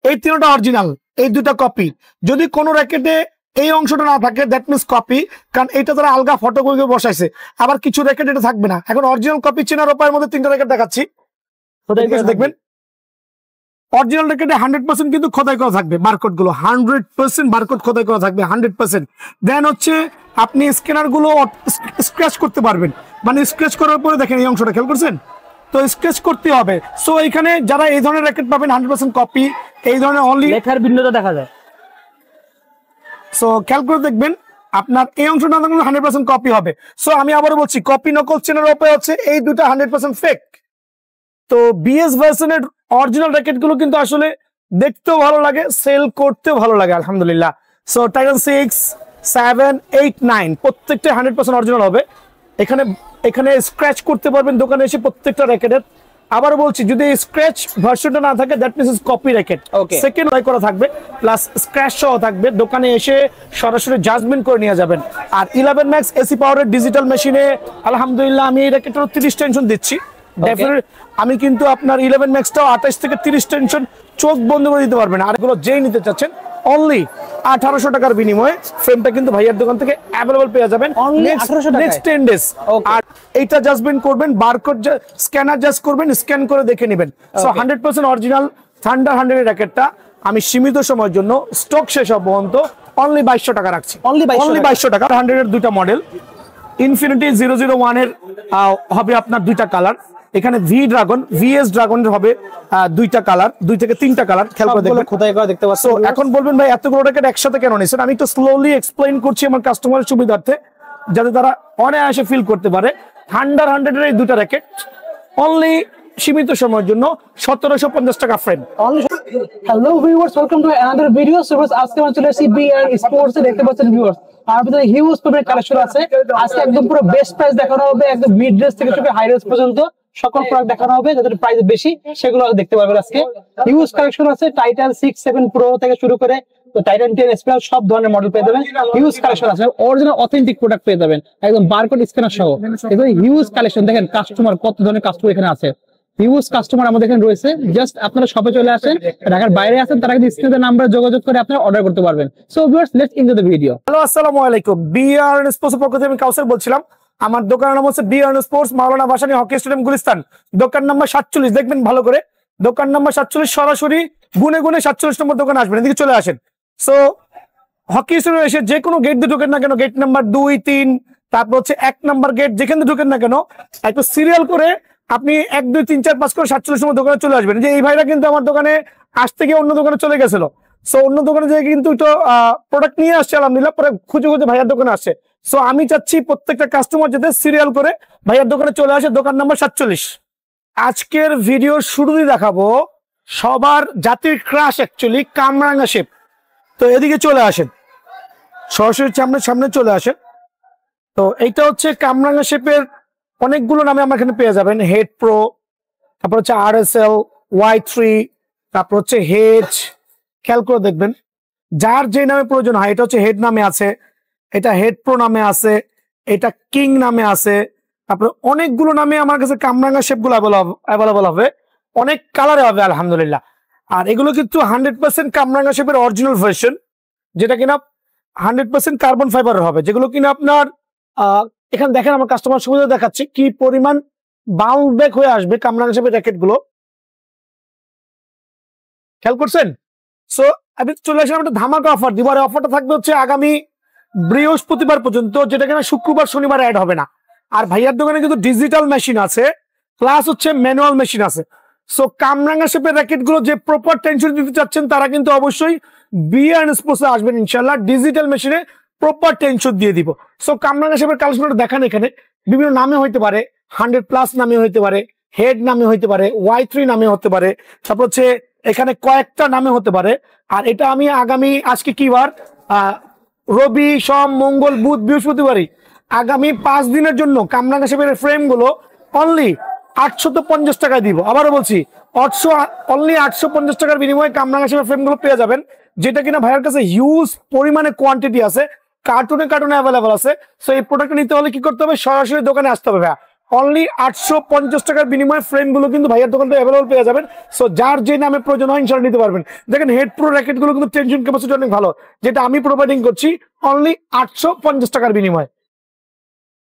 এই তিনটা অরিজিনাল, এই দুটা কপি। যদি কোনো র্যাকেটে এই অংশটা না থাকে দ্যাট মিনস কপি, কারণ এটা তারা আলগা ফটো করে বসাইছে। আবার কিছু র্যাকেট এটা থাকবে না। এখন অরিজিনাল কপি চেনার উপায়ের মধ্যে তিনটা র্যাকেট দেখাচ্ছি, দেখবেন। অরিজিনাল র্যাকেটে 100% কিন্তু খোদাই করা থাকবে, বারকোড গুলো 100% বারকোড খোদাই করা থাকবে 100%। দেন হচ্ছে আপনি স্ক্যানার গুলো স্ক্র্যাচ করতে পারবেন, মানে স্ক্র্যাচ করার পরে দেখেন এই অংশটা খেয়াল করছেন তো, স্ক্র্যাচ করতে হবে। সো এখানে যারা এই ধরনের র্যাকেট পাবেন 100% কপি, এই ধরনের অনলি লেখার ভিন্নতা দেখা যায়। সো খেয়াল করে দেখবেন আপনার এই অংশটা 100% কপি হবে। সো আমি আবারও বলছি, কপি নকল চেনার উপায় হচ্ছে এই দুটা 100% ফেক। তো বিএস ভার্সনের অরিজিনাল র্যাকেট গুলো কিন্তু আসলে দেখতেও ভালো লাগে, সেল করতেও ভালো লাগে আলহামদুলিল্লাহ। সো টাইটান 6, 7, 8, 9 প্রত্যেকটা 100% অরিজিনাল হবে। এখানে এখানে স্ক্র্যাচ করতে পারবেন দোকানে এসে প্রত্যেকটা র্যাকেটের। আবার বলছি, যদি স্ক্র্যাচ ভার্সনটা না থাকে that means copy racket. Second Y করা থাকবে প্লাস স্ক্র্যাচ সহ থাকবে, দোকানে এসে সরাসরি জাজমেন্ট করে নিয়ে যাবেন। আর 11 ম্যাক্স এসি পাওয়ারের ডিজিটাল মেশিনে আলহামদুলিল্লাহ আমি এই র্যাকেটের 30 টেনশন দিচ্ছি। আমি কিন্তু আপনার 11 ম্যাক্সটাও 28 থেকে 30 টেনশন চোখ বন্ধ করে দিতে পারবেন। আর এগুলো যেই নিতে চাচ্ছেন অনলি 1800 টাকার বিনিময়ে ফ্রেমটা কিন্তু ভাইয়ার দোকান থেকে অ্যাভেলেবল পেয়ে যাবেন নেক্সট 10 ডেজ। আর এইটা জাজমেন্ট করবেন, বারকোড স্ক্যানার জাজ করবেন, স্ক্যান করে দেখে নেবেন। সো 100% অরিজিনাল থান্ডার 100 এর র্যাকেটটা আমি সীমিত সময়ের জন্য স্টক শেষ হওয়া পর্যন্ত অনলি 2200 টাকা রাখছি। অনলি 2200 টাকা। 100 এর দুইটা মডেল, ইনফিনিটি 001 এর হবে আপনার দুইটা কালার। এখানে ভি ড্রাগন, ভিএস ড্রাগনের হবে দুইটা কালার, 2 থেকে 3টা কালার। খেয়াল করে দেখবেন, খোদাই করা দেখতে পাচ্ছেন। এখন বলবেন ভাই এতগুলো র্যাকেট একসাথে কেন নিছেন? আমি একটু স্লোলি এক্সপ্লেইন করছি আমার কাস্টমারের সুবিধার্থে, যাতে তারা অনায়াসে ফিল করতে পারে। থান্ডার 100 এর এই দুইটা র্যাকেট অনলি সীমিত সময়ের জন্য 1750 টাকা frame. Hello viewers, welcome to another video. So আজকে আমরা চলে এসেছি বিআর স্পোর্টস এ। দেখতে পাচ্ছেন ভিউয়ার্স, আর ভিতরে হিউজ পরিমাণে কালেকশন আছে। আজকে একদম পুরো বেস্ট প্রাইস দেখানো হবে, একদম মিড রেঞ্জ থেকে শুরু করে হাই রেঞ্জ পর্যন্ত সকল প্রোডাক্ট দেখানো হবে। যাদের প্রাইস বেশি সেগুলো দেখতে পারবেন। আজকে হিউজ কালেকশন আছে, টাইটান 6, 7 প্রো থেকে শুরু করে তো টাইটান 10 স্পেশাল সব ধরনের মডেল পেয়ে যাবেন। হিউজ কালেকশন আছে, অরিজিনাল অথেন্টিক প্রোডাক্ট পেয়ে যাবেন একদম বারকোড স্ক্যানার সহ। একদম হিউজ কালেকশন। দেখেন কাস্টমার কত ধরনের কাস্টমার এখানে আছে, হিউজ কাস্টমার আমাদের এখানে রয়েছে। জাস্ট আপনারা শপে চলে আসেন, ঢাকার বাইরে আছেন তারা কিন্তু স্ক্রিনের নাম্বারে যোগাযোগ করে আপনারা অর্ডার করতে পারবেন। So viewers, let's enjoy the video. Hello, আসসালামু আলাইকুম। বিআর স্পোর্টস পক্ষ থেকে আমি কাউসার বলছিলাম। আমার দোকানের নাম হচ্ছে বিআর স্পোর্টস, মাওলানা ভাসানী হকি স্টেডিয়াম, গুলিস্তান। দোকান নাম্বার 47, দেখবেন ভালো করে, দোকান নাম্বার 47। সরাসরি গুনে গুনে 47 নম্বর দোকানে আসবেন, এদিকে চলে আসেন। সো হকি স্টেডিয়ামে এসে যে কোনো গেট দিয়ে ঢোকেন না কেন, গেট নাম্বার 2, 3, তারপর হচ্ছে 1 নাম্বার গেট, যেখানে ঢোকেন না কেন একটু সিরিয়াল করে আপনি 1, 2, 3, 4, 5 করে 47 নম্বর দোকানে চলে আসবেন। যে এই ভাইরা কিন্তু আমার দোকানে আসতে গিয়ে অন্য দোকানে চলে গেছিল। সো অন্য দোকানে যে কিন্তু প্রোডাক্ট নিয়ে আসছে আলহামদুলিল্লাহ, পরে খুঁজে খুঁজে ভাইয়ার দোকানে আসছে। সো আমি চাচ্ছি প্রত্যেকটা কাস্টমার যাতে সিরিয়াল করে ভাইয়ার দোকানে চলে আসে, দোকান নাম্বার 47। আজকের ভিডিওর শুরুতেই দেখাবো সবার জাতির ক্রাশ অ্যাকচুয়ালি কামরাঙ্গা শেপ। তো এদিকে চলে আসেন, সরাসরি সামনে চলে আসেন। তো এইটা হচ্ছে কামরাঙ্গা শেপের অনেকগুলো নামে আমার এখানে পেয়ে যাবেন। হেড প্রো, তারপর হচ্ছে RSL, Y3, তারপর হচ্ছে হেজ। খেয়াল করে দেখবেন যার যে নামে প্রয়োজন হয়। এটা হচ্ছে হেড নামে আছে, এটা হেড প্রো নামে আছে, এটা কিং নামে আছে। তারপরে অনেকগুলো নামে আমার কাছে কামরাঙ্গা শেপ গুলো অ্যাভেলেবল হবে, অনেক কালারে হবে আলহামদুলিল্লাহ। আর এগুলো কিন্তু 100% কামরাঙ্গা শেপের অরিজিনাল ভার্সন, যেটা কিনা 100% কার্বন ফাইবারের হবে, যেগুলো কিনা আপনার এখানে দেখেন আমার কাস্টমার সুবিধা দেখাচ্ছি কি পরিমাণ বাউন্স ব্যাক হয়ে আসবে কামরাঙ্গা শেপের র্যাকেট গুলো। খেয়াল করছেন? সো আমি চলে আসলাম একটা ধামাকা অফার দিব। আর অফারটা থাকবে হচ্ছে আগামী বৃহস্পতিবার পর্যন্ত, যেটা কিনা শুক্রবার শনিবার অ্যাড হবে না। আর ভাইয়ার দোকানে কিন্তু ডিজিটাল মেশিন আছে, প্লাস হচ্ছে ম্যানুয়াল মেশিন আছে। সো কামরাঙ্গা শেপের র্যাকেট গুলো যে প্রপার টেনশন দিতে চাচ্ছেন তারা কিন্তু অবশ্যই বিআর স্পোর্টসে আসবেন ইনশাল্লাহ। ডিজিটাল মেশিনে প্রপার টেনশন দিয়ে দিব। সো কামরাঙ্গা শেপের কালেকশনটা দেখান। এখানে বিভিন্ন নামে হইতে পারে, 100+ নামে হইতে পারে, হেড নামে হইতে পারে, Y3 নামে হতে পারে, তারপর হচ্ছে এখানে কয়েকটা নামে হতে পারে। আর এটা আমি আগামী আজকে কি বার, রবি, সোম, মঙ্গল, বুধ, বৃহস্পতিবারই আগামী 5 দিনের জন্য কামরাঙ্গা শেপের ফ্রেম গুলো অনলি 850 টাকায় দিব। আবারও বলছি, অনলি 850 টাকার বিনিময়ে কামরাঙ্গা শেপের ফ্রেম গুলো পেয়ে যাবেন, যেটা কিনা ভাইয়ের কাছে হিউজ পরিমাণে কোয়ান্টিটি আছে, কার্টুনে অ্যাভেলেবল আছে। সো এই প্রোডাক্ট নিতে হলে কি করতে হবে? সরাসরি দোকানে আসতে হবে ভাইয়া। অনলি 850 টাকার বিনিময়ে ফ্রেম গুলো কিন্তু ভাইয়ার দোকান থেকে অ্যাভেলেবল পেয়ে যাবেন। সো যার যে নামে প্রয়োজন হয় ইনশাআল্লাহ নিতে পারবেন। দেখেন হেড প্রো র্যাকেট গুলো কিন্তু টেনশন ক্যাপাসিটি অনেক ভালো, যেটা আমি প্রোভাইডিং করছি অনলি 850 টাকার বিনিময়ে।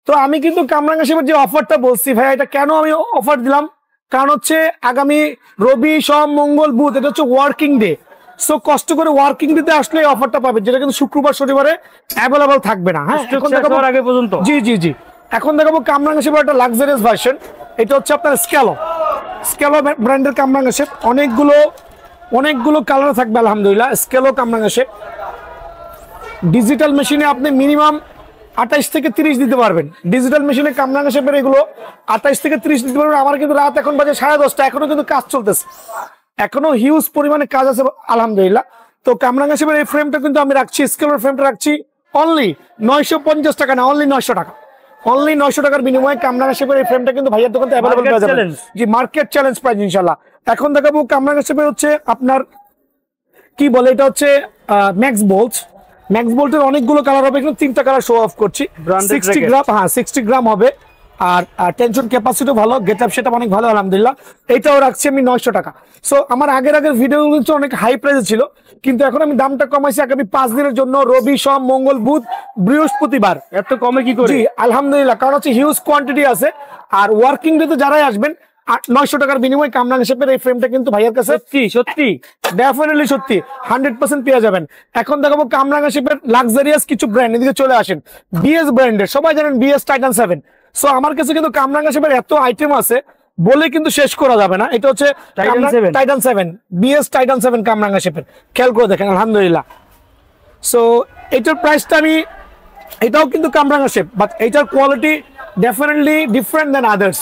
তো আমি কিন্তু কামরাঙ্গা শিপের যে অফারটা বলছি ভাই, এটা কেন আমি অফার দিলাম, কারণ হচ্ছে আগামী রবি সোম মঙ্গল বুধ এটা হচ্ছে ওয়ার্কিং ডে। সো কষ্ট করে ওয়ার্কিং ডেতে আসলে এই অফারটা পাবেন, যেটা কিন্তু শুক্রবার শনিবারে অ্যাভেলেবল থাকবে না। হ্যাঁ, এখন দেখাবো আগে পর্যন্ত। জি জি জি, এখন দেখাবো কামরাঙ্গা শিপের একটা লাক্সারিয়াস ভার্সন। এটা হচ্ছে আপনার স্ক্যালো ব্র্যান্ডের কামরাঙ্গা শিপ। অনেকগুলো কালার থাকবে আলহামদুলিল্লাহ। স্ক্যালো কামরাঙ্গা শিপ ডিজিটাল মেশিনে আপনি মিনিমাম 28 থেকে 30 দিতে পারবেন। ডিজিটাল মেশিনে কামরাঙ্গা শেপের এগুলো 28 থেকে 30 দিতে পারবেন। আমার কিন্তু রাত এখন বাজে 10:30, এখনো কিন্তু কাজ চলতেছে, এখনো হিউজ পরিমাণে কাজ আছে আলহামদুলিল্লাহ। তো কামরাঙ্গা শেপের এই ফ্রেমটা কিন্তু আমি রাখছি, স্কেলের ফ্রেমটা রাখছি অনলি 950 টাকা, না অনলি 900 টাকা। অনলি 900 টাকার বিনিময়ে কামরাঙ্গা শেপের এই ফ্রেমটা কিন্তু ভাইয়ার দোকানে অ্যাভেলেবল পেয়ে যাবেন। জি, মার্কেট চ্যালেঞ্জ প্রাইস ইনশাআল্লাহ। এখন দেখাবো কামরাঙ্গা শেপের হচ্ছে আপনার কি বলে, এটা হচ্ছে ম্যাক্স বোল্টের অনেকগুলো কালার হবে, কিন্তু 3টা কালার শো অফ করছি। 60 গ্রাম, হ্যাঁ 60 গ্রাম হবে। আর টেনশন ক্যাপাসিটি ভালো, গেট আপ সেটা অনেক ভালো আলহামদুলিল্লাহ। এইটাও রাখছি আমি 900 টাকা। সো আমার আগের ভিডিও কিন্তু অনেক হাই প্রাইসে ছিল, কিন্তু এখন আমি দামটা কমাইছি আগামী 5 দিনের জন্য, রবি সোম মঙ্গল বুধ বৃহস্পতিবার। এত কমে কি করে? জি আলহামদুলিল্লাহ, কারণ হচ্ছে হিউজ কোয়ান্টিটি আছে। আর ওয়ার্কিং ডেতে যারাই আসবেন 900 টাকার বিনিময়ে কামরাঙ্গা শেপের এই ফ্রেমটা কিন্তু ভাইয়ের কাছে সত্যি ডেফিনেটলি সত্যি 100% পেয়ে যাবেন। এখন দেখাবো কামরাঙ্গা শেপের লাক্সারিয়াস কিছু ব্র্যান্ড, এদিকে চলে আসেন। বিএস ব্র্যান্ডের সবাই জানেন বিএস টাইটান 7। সো আমার কাছে কিন্তু কামরাঙ্গা শেপের এত আইটেম আছে বলে কিন্তু শেষ করা যাবে না। এটা হচ্ছে টাইটান 7, বিএস টাইটান 7 কামরাঙ্গা শেপের, খেয়াল করে দেখেন আলহামদুলিল্লাহ। সো এটার প্রাইসটা এটাও কিন্তু কামরাঙ্গা শেপ, বাট এটার কোয়ালিটি ডেফিনেটলি ডিফারেন্ট দেন আদার্স।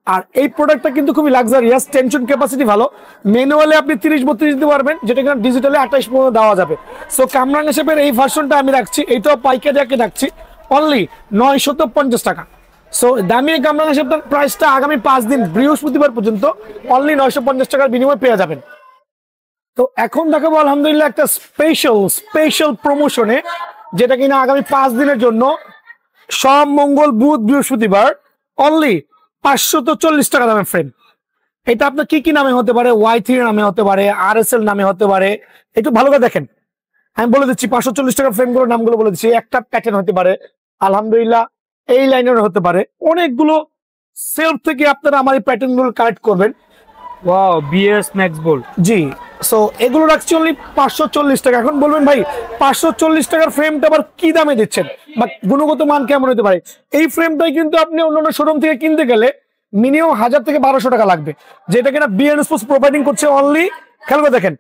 আর এই প্রোডাক্টটা কিন্তু খুবই লাক্সারিয়াস, টেনশন ক্যাপাসিটি ভালো। ম্যানুয়ালি আপনি 30-32 দিতে পারবেন, যেটা কিনা ডিজিটালি 28 পর্যন্ত দেওয়া যাবে। সো কামরাঙ্গা শেপের এই ভার্সনটা আমি রাখছি, এইটাও পাইকারি রেটে রাখছি অনলি 950 টাকা। সো দামি কামরাঙ্গা শেপটার প্রাইসটা আগামী 5 দিন বৃহস্পতিবার পর্যন্ত অনলি 950 টাকার বিনিময়ে পেয়ে যাবেন। তো এখন দেখাবো আলহামদুলিল্লাহ একটা স্পেশাল প্রমোশনে, যেটা কিনা আগামী 5 দিনের জন্য সোম মঙ্গল বুধ বৃহস্পতিবার অনলি 540 টাকা দামের ফ্রেম। এটা আপনার কি নামে হতে পারে, Y3 নামে হতে পারে, RSL নামে হতে পারে, একটু ভালো করে দেখেন। আমি বলে দিচ্ছি 540 টাকার ফ্রেমগুলোর নামগুলো বলে দিচ্ছি। একটা প্যাটার্ন হতে পারে আলহামদুলিল্লাহ, এই লাইনের হতে পারে, অনেকগুলো সেলফ থেকে আপনারা আমার এই প্যাটার্ন গুলো কালেক্ট করবেন। Wow, BS max bolt. জি, সো এগুলো রাখছি অনলি 540 টাকা। এখন বলবেন ভাই 540 টাকার ফ্রেমটা আবার কি দামে দিচ্ছেন, বা গুণগত মান কেমন হতে পারে? এই ফ্রেমটাই কিন্তু আপনি অন্যান্য শোরুম থেকে কিনতে গেলে মিনিমাম 1000 থেকে 1200 টাকা লাগবে, যেটা কিনা বিএন স্পোর্টস প্রোভাইডিং করছে অনলি, খেয়াল করে দেখেন,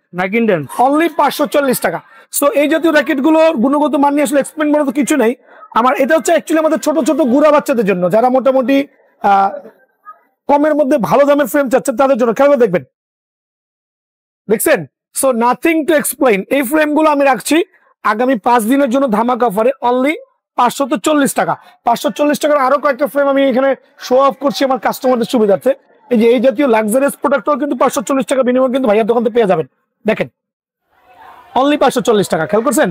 অনলি 540 টাকা। সো এই জাতীয় র্যাকেট গুলোর গুণগত মান নিয়ে আসলে এক্সপ্লেন করার তো কিছু নেই আমার। এটা হচ্ছে অ্যাকচুয়ালি আমাদের ছোট ছোট গুড়া বাচ্চাদের জন্য, যারা মোটামুটি কমের মধ্যে ভালো দামের ফ্রেম চাচ্ছে তাদের জন্য। খেয়াল করে দেখবেন, দেখছেন? So nothing to explain. এই ফ্রেম গুলো আমি রাখছি আগামী 5 দিনের জন্য ধামাকা অফারে অনলি 540 টাকা। 540 টাকার আরো কয়েকটা ফ্রেম আমি এখানে শো অফ করছি আমার কাস্টমারদের সুবিধার্থে। এই যে এই জাতীয় লাক্সারিয়াস প্রোডাক্টও কিন্তু 540 টাকা বিনিময়ে কিন্তু ভাইয়ার দোকান থেকে পেয়ে যাবেন। দেখেন অনলি 540 টাকা, খেয়াল করছেন?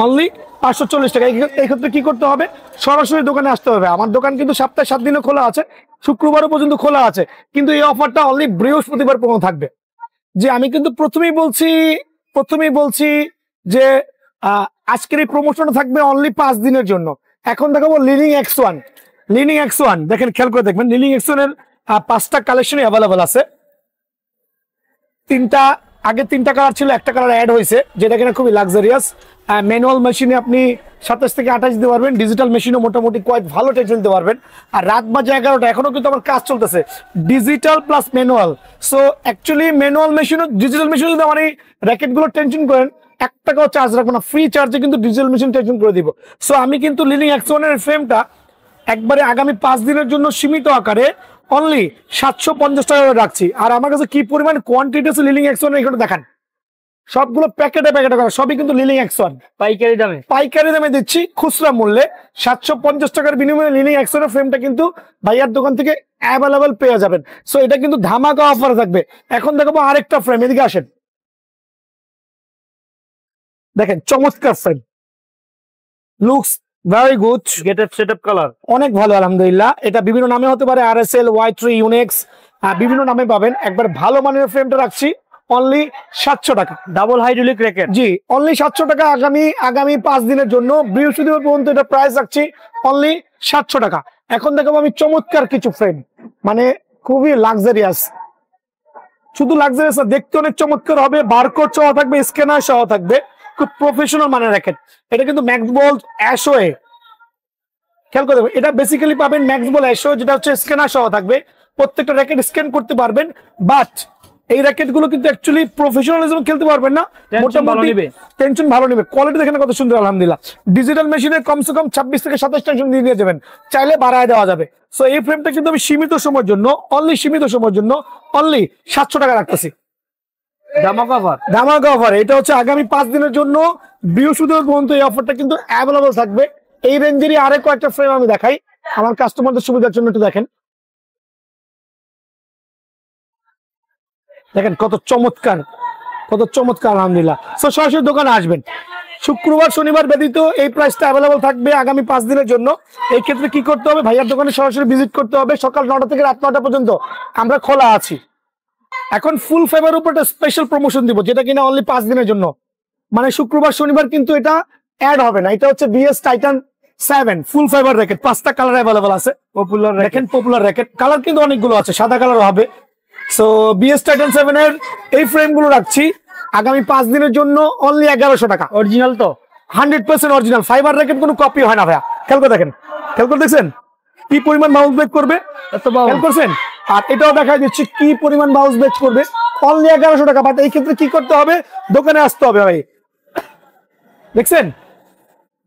অনলি 540 টাকা। এই ক্ষেত্রে কি করতে হবে? সরাসরি দোকানে আসতে হবে। আমার দোকান কিন্তু সপ্তাহে 7 দিনও খোলা আছে, শুক্রবারও পর্যন্ত খোলা আছে, কিন্তু এই অফারটা অনলি বৃহস্পতিবার পর্যন্ত থাকবে। যে আমি কিন্তু প্রথমেই বলছি যে আজকের এই প্রমোশনটা থাকবে অনলি 5 দিনের জন্য। এখন দেখাবো লিনিং X1। দেখেন, খেয়াল করে দেখবেন, লিনিং X1 এর 5টা কালেকশনই অ্যাভেলেবল আছে। আগে 3টা কালার ছিল, একটা কালার অ্যাড হয়েছে, যেটা কিনা খুবই লাক্সারিয়াস। ম্যানুয়াল মেশিনে আপনি 27 থেকে 28 দিতে পারবেন, ডিজিটাল মেশিনও মোটামুটি কয়েক ভালো টেনশন দিতে পারবেন। আর রাত বাজে 11টা, এখনো কিন্তু আমার কাজ চলতেছে, digital plus manual. So actually manual মেশিনও ডিজিটাল মেশিন যদি আমার এই র্যাকেটগুলো টেনশন করেন, 1 টাকাও চার্জ রাখবো না, ফ্রি চার্জে কিন্তু ডিজিটাল মেশিন টেনশন করে দিব। সো আমি কিন্তু লিনিং X1 এর ফ্রেমটা একবারে আগামী 5 দিনের জন্য সীমিত আকারে অনলি 750 টাকা করে রাখছি। আর আমার কাছে কি পরিমাণ কোয়ান্টিটি আছে লিনিং X1 এখানে দেখান, সবগুলো প্যাকেটে করা, সবই কিন্তু লিনিং X1 পাইকারি দামে দিচ্ছি খুচরা মূল্যে 750 টাকার বিনিময়ে। লিনিং X1 এর ফ্রেমটা কিন্তু ভাইয়ার দোকান থেকে অ্যাভেলেবল পেয়ে যাবেন। সো এটা কিন্তু ধামাকা অফার থাকবে। এখন দেখাবো আরেকটা ফ্রেম, এদিকে আসেন, দেখেন চমৎকার frame, looks very good, gated setup colour. অনেক ভালো আলহামদুলিল্লাহ। এটা বিভিন্ন নামে হতে পারে, RSL, Y3, ইউনেক্স, বিভিন্ন নামে পাবেন। একবার ভালো মানের ফ্রেমটা রাখছি অনলি 700 টাকা। Double hydraulic racket. জি, অনলি 700 টাকা। আগামী 5 দিনের জন্য বৃহস্পতিবার পর্যন্ত এটা প্রাইস রাখছি অনলি 700 টাকা। এখন দেখাবো আমি চমৎকার কিছু ফ্রেম, মানে খুবই লাক্সারিয়াস। শুধু লাক্সারিয়াস না, দেখতে অনেক চমৎকার হবে। বারকোড সহ থাকবে, স্ক্যানার সহ থাকবে, খুব প্রফেশনাল মানের র্যাকেট। এটা কিন্তু ম্যাক্সবল অ্যাশোয়ে, খেয়াল করে দেখবেন। এটা বেসিক্যালি পাবেন ম্যাক্সবল অ্যাশো, যেটা হচ্ছে স্ক্যানার সহ থাকবে। প্রত্যেকটা র্যাকেট স্ক্যান করতে পারবেন, বাট এই র্যাকেট গুলো কিন্তু অ্যাকচুয়ালি প্রফেশনালিজম খেলতে পারবেন না। মোটামুটি টেনশন ভালো নেবে। কোয়ালিটি দেখেন কত সুন্দর আলহামদুলিল্লাহ। ডিজিটাল মেশিনে কমসে কম 26 থেকে 27 টেনশন দিয়ে নিয়ে যাবেন, চাইলে বাড়ায় দেওয়া যাবে। সো এই ফ্রেমটা কিন্তু আমি সীমিত সময়ের জন্য, সীমিত সময়ের জন্য অনলি 700 টাকা রাখতেছি। ধামাকা অফার। এটা হচ্ছে আগামী 5 দিনের জন্য বৃহস্পতিবার পর্যন্ত এই অফারটা কিন্তু অ্যাভেলেবল থাকবে। এই রেঞ্জেরই আরো কয়েকটা ফ্রেম আমি দেখাই আমার কাস্টমারদের সুবিধার জন্য, একটু দেখেন। দেখেন কত চমৎকার, কত চমৎকার আলহামদুলিল্লাহ। সো সরাসরি দোকানে আসবেন। শুক্রবার শনিবার ব্যতীত এই প্রাইসটা অ্যাভেলেবল থাকবে আগামী 5 দিনের জন্য। এই ক্ষেত্রে কি করতে হবে, ভাইয়ার দোকানে সরাসরি ভিজিট করতে হবে। সকাল 9টা থেকে রাত 9টা পর্যন্ত আমরা খোলা আছি। এখন ফুল ফেভার উপর একটা স্পেশাল প্রমোশন দিব, যেটা কিনা অনলি 5 দিনের জন্য। মানে শুক্রবার শনিবার কিন্তু এটা অ্যাড হবে না। এটা হচ্ছে BS টাইটান 7 ফুল ফাইবার র্যাকেট। 5টা কালার অ্যাভেলেবল আছে। পপুলার দেখেন পপুলার র্যাকেট, কালার কিন্তু অনেকগুলো আছে, সাদা কালার হবে। সো BS টাইটান 7 এর এই ফ্রেম গুলো রাখছি আগামী 5 দিনের জন্য অনলি 1100 টাকা। অরিজিনাল তো 100% অরিজিনাল ফাইবার র্যাকেট, কোনো কপি হয় না ভাইয়া। খেয়াল করে দেখেন, খেয়াল করে দেখছেন কি পরিমাণ বাউন্স ব্রেক করবে, খেয়াল করছেন? আর এটাও দেখা দিচ্ছি কি পরিমাণ বাউন্স ব্রেক করবে, অনলি 1100 টাকা। বাট এই ক্ষেত্রে কি করতে হবে, দোকানে আসতে হবে ভাই। দেখছেন,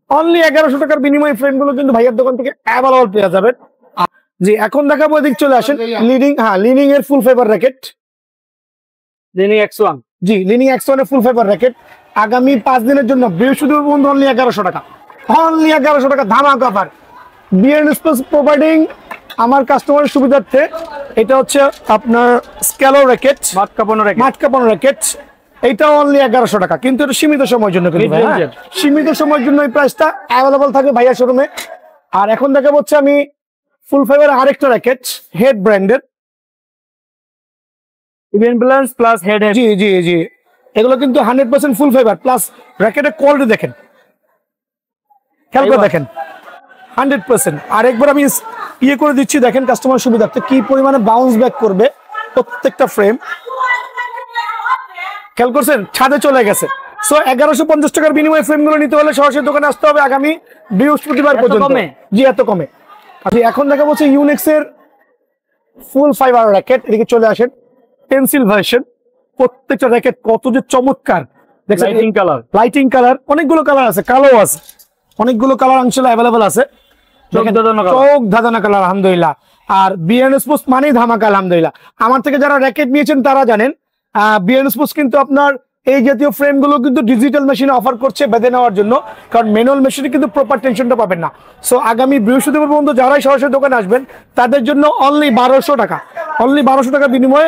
অনলি 1100 টাকার বিনিময়ে ফ্রেম গুলো কিন্তু ভাইয়ার দোকান থেকে অ্যাভেলেবল পেয়ে যাবেন। জি, এখন দেখাবো, এদিক চলে আসেন। লিনিং এর ফুল ফাইবার র্যাকেট, লিনিং X1। জি, লিনিং X1 এর ফুল ফাইবার র্যাকেট আগামী 5 দিনের জন্য বৃহস্পতিবার পর্যন্ত অনলি 1100 টাকা। অনলি 1100 টাকা ধামাকা অফার। বিএন স্পেস প্রোভাইডিং আমার কাস্টমারের সুবিধার্থে এটা হচ্ছে আপনার স্ক্যালো র্যাকেট, মাঠ কাঁপানো র্যাকেট। এইটা অনলি 1100 টাকা, কিন্তু এটা সীমিত সময়ের জন্য, কিন্তু সীমিত সময়ের জন্য এই প্রাইসটা অ্যাভেলেবল থাকে ভাইয়া শোরুমে। আর এখন দেখা হচ্ছে আমি ফুল ফাইবার আরেকটা র্যাকেট, হেড ব্র্যান্ডের, ইভেন্ট ব্যালেন্স প্লাস হেড। জি জি জি, এগুলো কিন্তু 100% ফুল ফাইবার প্লাস র্যাকেটের কোয়ালিটি দেখেন, খেয়াল করে দেখেন 100%। আরেকবার আমি ইয়ে করে দিচ্ছি, দেখেন কাস্টমার সুবিধার্থে কি পরিমাণে বাউন্স ব্যাক করবে প্রত্যেকটা ফ্রেম। খেয়াল করছেন, ছাদে চলে গেছে। সো 1150 টাকার বিনিময়ে ফ্রেম গুলো নিতে হলে সরাসরি দোকানে আসতে হবে আগামী বৃহস্পতিবার পর্যন্ত। জি, এত কমে। আচ্ছা, এখন দেখা হচ্ছে ইউনেক্স এর ফুল ফাইবার র্যাকেট। এদিকে চলে আসেন, পেন্সিল ভার্সন। প্রত্যেকটা র্যাকেট কত যে চমৎকার দেখছেন। লাইটিং কালার, অনেকগুলো কালার আছে, কালো আছে, অনেকগুলো কালার অংশে অ্যাভেলেবল আছে। চোখ ধাঁধানো কালার আলহামদুলিল্লাহ। আর বিএন স্পোর্টস মানেই ধামাকা আলহামদুলিল্লাহ। আমার থেকে যারা র্যাকেট নিয়েছেন তারা জানেন বিএন স্পোর্টস কিন্তু আপনার এই জাতীয় ফ্রেম গুলো কিন্তু ডিজিটাল মেশিনে অফার করছে বেঁধে নেওয়ার জন্য, কারণ ম্যানুয়াল মেশিনে কিন্তু প্রপার টেনশনটা পাবেন না। সো আগামী বৃহস্পতিবার পর্যন্ত যারাই সরাসরি দোকানে আসবেন তাদের জন্য অনলি 1200 টাকা, অনলি 1200 টাকার বিনিময়ে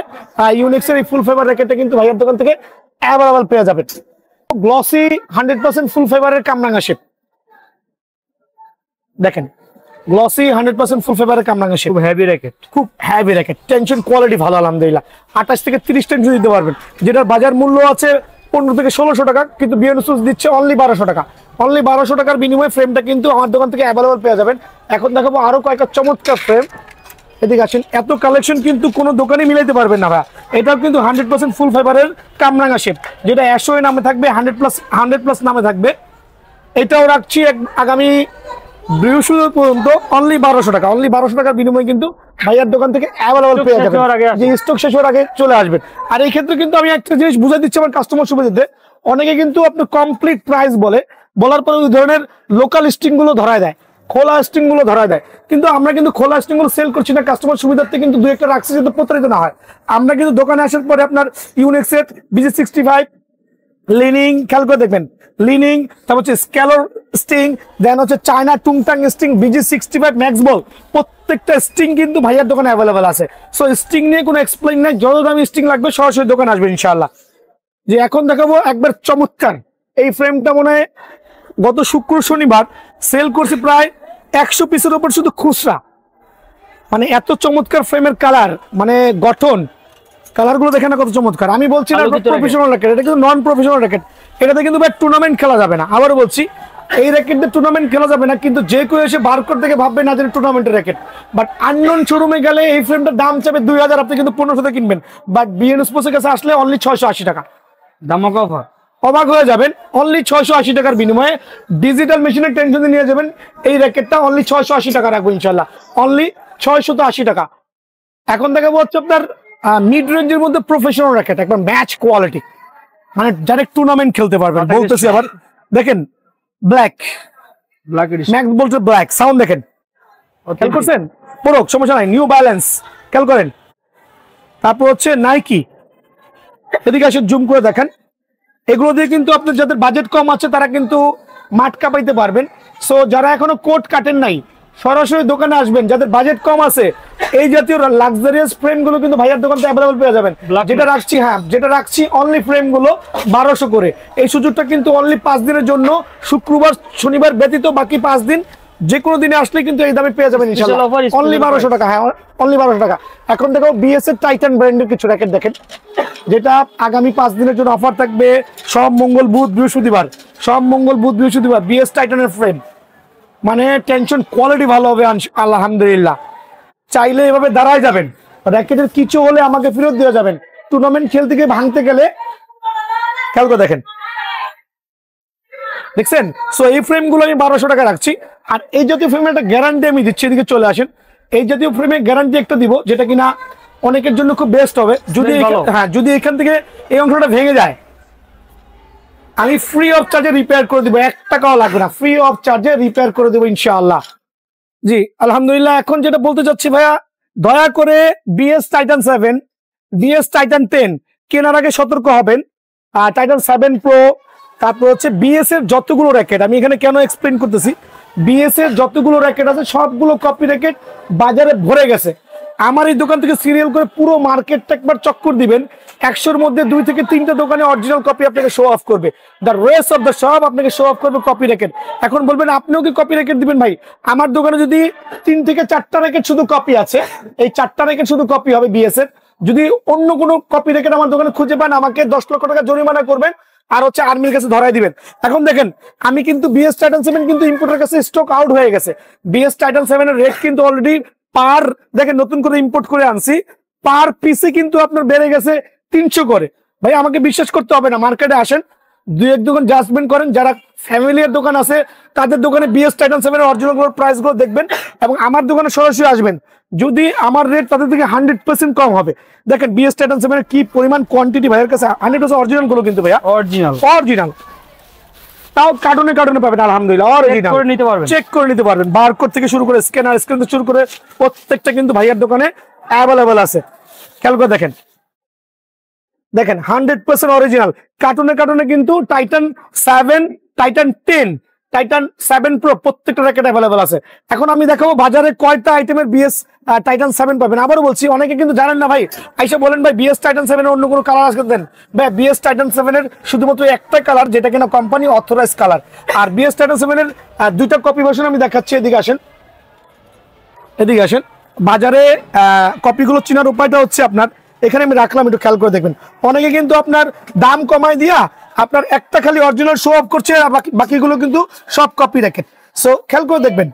ইউনিক্সের এই ফুল ফাইবার র্যাকেটটা কিন্তু ভাইয়ের দোকান থেকে অ্যাভেলেবল পেয়ে যাবেন। গ্লসি 100% ফুল ফাইবারের কামরাঙ্গা শেপ, দেখেন গ্লসি 100% ফুল ফাইবারের কামরাঙ্গা শেপ, খুব হেভি র্যাকেট, টেনশন কোয়ালিটি ভালো আলহামদুলিল্লাহ। 28 থেকে 30 টেনশন দিতে পারবেন, যেটার বাজার মূল্য আছে 15 থেকে 1600 টাকা, কিন্তু বিএনএসএস দিচ্ছে অনলি 1200 টাকা। অনলি 1200 টাকার বিনিময়ে ফ্রেমটা কিন্তু আমার দোকান থেকে অ্যাভেলেবল পেয়ে যাবেন। এখন দেখাবো আরো কয়েকটা চমৎকার ফ্রেম। এদিকে আসেন, এত কালেকশন কিন্তু কোনো দোকানে মিলাইতে পারবেন না ভাই। এটাও কিন্তু 100% ফুল ফাইবারের কামরাঙ্গা শেপ, যেটা অ্যাশোয় নামে থাকবে, 100+ নামে থাকবে। এটাও রাখছি আগামী বৃহস্পতিবার পর্যন্ত অনলি 1200 টাকা। অনলি 1200 টাকার বিনিময়ে কিন্তু ভাইয়ার দোকান থেকে অ্যাভেলেবল পেয়ে যাবেন, যে স্টক শেষ হওয়ার আগে চলে আসবেন। আর এই ক্ষেত্রে কিন্তু আমি একটা জিনিস বুঝাই দিচ্ছি আমার কাস্টমার সুবিধাতে। অনেকে কিন্তু আপনি কমপ্লিট প্রাইস বলার পরে ওই ধরনের লোকাল স্টিং গুলো ধরায় দেয়, খোলা স্টিং গুলো ধরায় দেয়, কিন্তু আমরা কিন্তু খোলা স্টিং গুলো সেল করছি না। কাস্টমার সুবিধার্থে কিন্তু দুই একটা রাখছি যাতে প্রতারিত না হয়। আমরা কিন্তু দোকানে আসার পরে আপনার ইউনিক্সের BG65 লিনিং, খেয়াল করে দেখবেন, লিনিং, তারপর হচ্ছে স্ক্যালোর স্টিং, দেন হচ্ছে চায়না টুংটাং স্টিং, BG65 ম্যাক্স বল, প্রত্যেকটা স্টিং কিন্তু ভাইয়ার দোকানে অ্যাভেলেবল আছে। সো স্টিং নিয়ে কোনো এক্সপ্লেইন নাই, যত দামি স্টিং লাগবে সরাসরি দোকানে আসবেন ইনশাআল্লাহ। যে এখন দেখাবো একবার চমৎকার এই ফ্রেমটা, মনে হয় গত শুক্র শনিবার সেল করছি প্রায় 100 পিসের উপর শুধু খুচরা। মানে এত চমৎকার ফ্রেমের কালার, মানে গঠন, কালারগুলো দেখেন না কত চমৎকার। আমি বলছি না প্রফেশনাল র্যাকেট, এটা কিন্তু নন প্রফেশনাল র্যাকেট। এটাতে কিন্তু ভাই টুর্নামেন্ট খেলা যাবে না। আবারও বলছি, এই র্যাকেট দিয়ে টুর্নামেন্ট খেলা যাবে না, কিন্তু যে কেউ এসে বারকোড থেকে ভাববে না যে টুর্নামেন্টের র্যাকেট। বাট আননোন শোরুমে গেলে এই ফ্রেমটার দাম চাবে 2000, আপনি কিন্তু 1500 কিনবেন। বাট বিএন স্পোর্টসের কাছে আসলে অনলি 680 টাকা। ধামাকা অফার, অবাক হয়ে যাবেন, অনলি 680 টাকার বিনিময়ে ডিজিটাল মেশিনের টেনশন নিয়ে যাবেন এই র্যাকেটটা। অনলি 680 টাকা রাখবো ইনশাল্লাহ, অনলি 680 টাকা। এখন দেখা হচ্ছে আপনার মিড রেঞ্জের মধ্যে প্রফেশনাল র্যাকেট, একবার ম্যাচ কোয়ালিটি, মানে ডাইরেক্ট টুর্নামেন্ট খেলতে পারবেন। বলতেছি আবার, দেখেন ব্ল্যাক ম্যাক্স বলতে ব্ল্যাক সাউন্ড দেখেন, খেয়াল করছেন? পুরো সমস্যা নাই, নিউ ব্যালেন্স খেয়াল করেন। তারপর হচ্ছে নাইকি, এদিকে আসে জুম করে দেখেন। এগুলো দিয়ে কিন্তু আপনার যাদের বাজেট কম আছে তারা কিন্তু মাঠ কাঁপাইতে পারবেন। সো যারা এখনো কোট কাটেন নাই, সরাসরি দোকানে আসবেন। যাদের বাজেট কম আছে, এই জাতীয় লাক্সারিয়াস ফ্রেম গুলো কিন্তু ভাইয়ার দোকানে অ্যাভেলেবল পেয়ে যাবেন। যেটা রাখছি, হ্যাঁ যেটা রাখছি অনলি ফ্রেম গুলো 1200 করে। এই সুযোগটা কিন্তু অনলি 5 দিনের জন্য, শুক্রবার শনিবার ব্যতীত বাকি 5 দিন যে কোনো দিনে আসলে কিন্তু এই দামে পেয়ে যাবেন ইনশাআল্লাহ, অনলি 1200 টাকা। হ্যাঁ অনলি 1200 টাকা। এখন দেখো বিএস এর টাইটান ব্র্যান্ডের কিছু র্যাকেট দেখেন, যেটা আগামী 5 দিনের জন্য অফার থাকবে। সব মঙ্গল বুধ বৃহস্পতিবার, সব মঙ্গল বুধ বৃহস্পতিবার বিএস টাইটানের ফ্রেম, মানে টেনশন কোয়ালিটি ভালো হবে আলহামদুলিল্লাহ। চাইলে এভাবে দাঁড়ায় যাবেন, র্যাকেটের কিছু হলে আমাকে ফেরত দিয়ে যাবেন। টুর্নামেন্ট খেলতে গিয়ে ভাঙতে গেলে খেয়াল করে দেখেন, দেখছেন? সো এই ফ্রেম গুলো আমি 1200 টাকা রাখছি। আর এই জাতীয় ফ্রেমের একটা গ্যারান্টি আমি দিচ্ছি, এদিকে চলে আসেন। এই জাতীয় ফ্রেমের গ্যারান্টি একটা দিব, যেটা কিনা অনেকের জন্য খুব বেস্ট হবে। যদি হ্যাঁ যদি এখান থেকে এই অংশটা ভেঙে যায়, আমি ফ্রি অফ চার্জে রিপেয়ার করে দিব, 1 টাকাও লাগবে না, ফ্রি অফ চার্জে রিপেয়ার করে দেবো ইনশাআল্লাহ। জি আলহামদুলিল্লাহ। এখন যেটা বলতে চাচ্ছি ভাইয়া, দয়া করে বিএস টাইটান 7, বিএস টাইটান 10 কেনার আগে সতর্ক হবেন। আর টাইটান 7 প্রো, তারপর হচ্ছে বিএস এর যতগুলো র্যাকেট, আমি এখানে কেন এক্সপ্লেন করতেছি, বিএস এর যতগুলো র্যাকেট আছে সবগুলো কপি র্যাকেট বাজারে ভরে গেছে। আমার এই দোকান থেকে সিরিয়াল করে পুরো মার্কেটটা একবার চক্কর দিবেন, 100-র মধ্যে 2 থেকে 3টা দোকানে অরিজিনাল কপি আপনাকে শো অফ করবে। The rest of the shop আপনাকে শো অফ করবে কপি র্যাকেট। এখন বলবেন আপনিও কি কপি র্যাকেট দিবেন? ভাই আমার দোকানে যদি 3 থেকে 4টা র্যাকেট শুধু কপি আছে, এই 4টা র্যাকেট শুধু কপি হবে বিএস এর। যদি অন্য কোনো কপি র্যাকেট আমার দোকানে খুঁজে পান, আমাকে 10 লক্ষ টাকা জরিমানা করবেন, আর হচ্ছে আর্মির কাছে ধরাই দিবেন। এখন দেখেন, আমি কিন্তু বিএস টাইটান 7 কিন্তু ইম্পোর্টের কাছে স্টক আউট হয়ে গেছে। বিএস টাইটান 7 এর রেট কিন্তু অলরেডি পার, দেখেন নতুন করে ইম্পোর্ট করে আনছি, পার পিসে কিন্তু আপনার বেড়ে গেছে 300 করে। ভাই আমাকে বিশ্বাস করতে হবে না, মার্কেটে আসেন, 2-1 দোকান জাজমেন্ট করেন। যারা ফ্যামিলির দোকান আছে তাদের দোকানে বিএস টাইটান 7 এর অরিজিনাল প্রাইস গুলো দেখবেন, এবং আমার দোকানে সরাসরি আসবেন। যদি আমার রেট তাদের থেকে 100% কম হবে। দেখেন বিএস টাইটান 7 এর কি পরিমাণ কোয়ান্টিটি ভাইয়ের কাছে, 100% অরিজিনাল গুলো কিন্তু ভাইয়া অরিজিনাল, তাও কার্টুনে কার্টুনে পাবেন আলহামদুলিল্লাহ, অরিজিনাল চেক করে নিতে পারবেন। বারকোড থেকে শুরু করে স্ক্যান থেকে শুরু করে প্রত্যেকটা কিন্তু ভাইয়ার দোকানে অ্যাভেলেবল আছে। খেয়াল করে দেখেন, দেখেন 100% অরিজিনাল। কার্টুনে কিন্তু টাইটান 7, টাইটান 10, টাইটান 7 প্রো প্রত্যেকটা র্যাকেট অ্যাভেলেবল আছে। এখন আমি দেখাবো বাজারে কয়টা আইটেমের বিএস টাইটান 7 পাবেন। আবারও বলছি, অনেকে কিন্তু জানেন না ভাই, আইসা বলেন ভাই বিএস টাইটান 7 এর অন্য কোনো কালার আসতে দেন। ভাই বিএস টাইটান 7 এর শুধুমাত্র একটা কালার, যেটা কিনা কোম্পানি অথরাইজ কালার। আর বিএস টাইটান 7 এর 2টা কপি ভার্সন আমি দেখাচ্ছি। এদিকে আসেন, এদিকে আসেন। বাজারে কপিগুলো চেনার উপায়টা হচ্ছে আপনার এখানে আমি রাখলাম, একটু খেয়াল করে দেখবেন। অনেকে কিন্তু আপনার দাম কমায় দিয়া আপনার একটা খালি অরিজিনাল শো অফ করছে, আর বাকিগুলো কিন্তু সব কপি র্যাকেট। সো খেয়াল করে দেখবেন,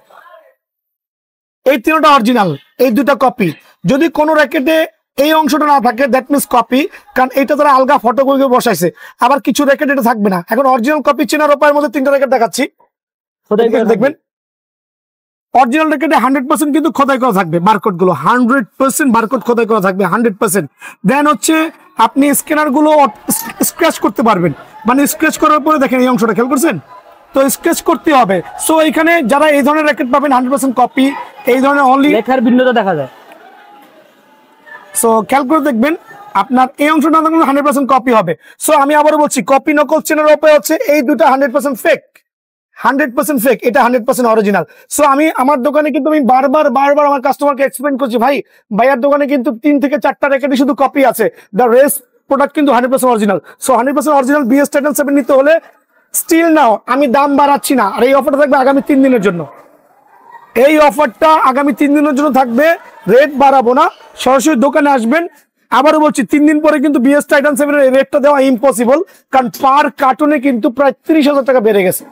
এই 3টা অরিজিনাল, এই 2টা কপি। যদি কোনো র্যাকেটে এই অংশটা না থাকে, দ্যাট মিনস কপি, কারণ এইটা তারা আলগা ফটো করে বসাইছে। আবার কিছু র্যাকেট এটা থাকবে না। এখন অরিজিনাল কপি চেনার উপায়ের মধ্যে 3টা র্যাকেট দেখাচ্ছি, দেখবেন। অরিজিনাল র্যাকেটে 100% কিন্তু খোদাই করা থাকবে, বারকোড গুলো 100% বারকোড খোদাই করা থাকবে 100%। দেন হচ্ছে আপনি স্ক্যানার গুলো স্ক্র্যাচ করতে পারবেন, মানে স্ক্র্যাচ করার পরে দেখেন এই অংশটা খেয়াল করছেন তো, স্ক্র্যাচ করতে হবে। সো এখানে যারা এই ধরনের র্যাকেট পাবেন 100% কপি, এই ধরনের অনলি লেখার ভিন্নতা দেখা যায়। সো খেয়াল করে দেখবেন, আপনার এই অংশটা 100% কপি হবে। সো আমি আবারও বলছি, কপি নকল চেনার উপায় হচ্ছে এই 2টা 100% ফেক, 100% ফেক, এটা 100% অরিজিনাল। সো আমি আমার দোকানে কিন্তু আমি বারবার আমার কাস্টমারকে এক্সপ্লেইন করছি, ভাইয়ার দোকানে কিন্তু 3 থেকে 4টা র্যাকেটই শুধু কপি আছে, দ্য রেস্ট প্রোডাক্ট কিন্তু 100% original. So 100% original BS Titan 7 নিতে হলে স্টিল নাও, আমি দাম বাড়াচ্ছি না। আর এই অফারটা থাকবে আগামী 3 দিনের জন্য। এই অফারটা আগামী 3 দিনের জন্য থাকবে, রেট বাড়াবো না, সরাসরি দোকানে আসবেন। আবারও বলছি 3 দিন পরে কিন্তু বিএস টাইটান 7 এর রেটটা দেওয়া ইম্পসিবল, কারণ পার কার্টুনে কিন্তু প্রায় 30,000 টাকা বেড়ে গেছে।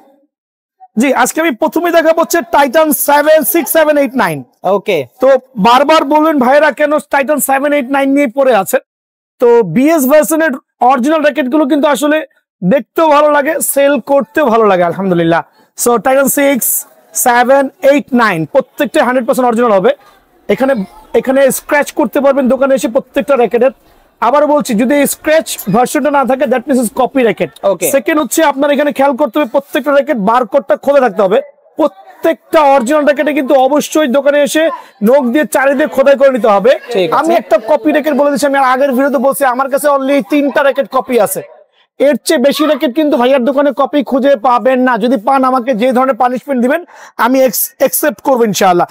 জি, আজকে আমি প্রথমে দেখাবো হচ্ছে টাইটান 7 6 7 8 9। ওকে, তো বারবার বলবেন ভাইরা কেন টাইটান 7 8 9 নিয়ে পড়ে আছে। তো বিএস ভার্সনের অরিজিনাল র্যাকেট গুলো কিন্তু আসলে দেখতেও ভালো লাগে, সেল করতেও ভালো লাগে আলহামদুলিল্লাহ। সো টাইটান 6 7 8 9 প্রত্যেকটা 100% অরিজিনাল হবে। এখানে স্ক্র্যাচ করতে পারবেন দোকানে এসে প্রত্যেকটা র্যাকেটের। আবার বলছি, যদি স্ক্র্যাচ ভার্সনটা না থাকে that means copy racket. Second হচ্ছে আপনার এখানে খেয়াল করতে হবে প্রত্যেকটা র্যাকেট বারকোডটা খোলা থাকতে হবে। প্রত্যেকটা অরিজিনাল র্যাকেটে কিন্তু অবশ্যই দোকানে এসে নখ দিয়ে চারিদিকে খোদাই করে নিতে হবে। আমি একটা কপি র্যাকেট বলে দিচ্ছি, আমি আগের ভিডিওতে বলছি আমার কাছে অনলি 3টা র্যাকেট কপি আছে। এর চেয়ে বেশি র্যাকেট কিন্তু ভাইয়ার দোকানে কপি খুঁজে পাবেন না। যদি পান আমাকে যে ধরনের পানিশমেন্ট দিবেন আমি একসেপ্ট করবো ইনশাআল্লাহ।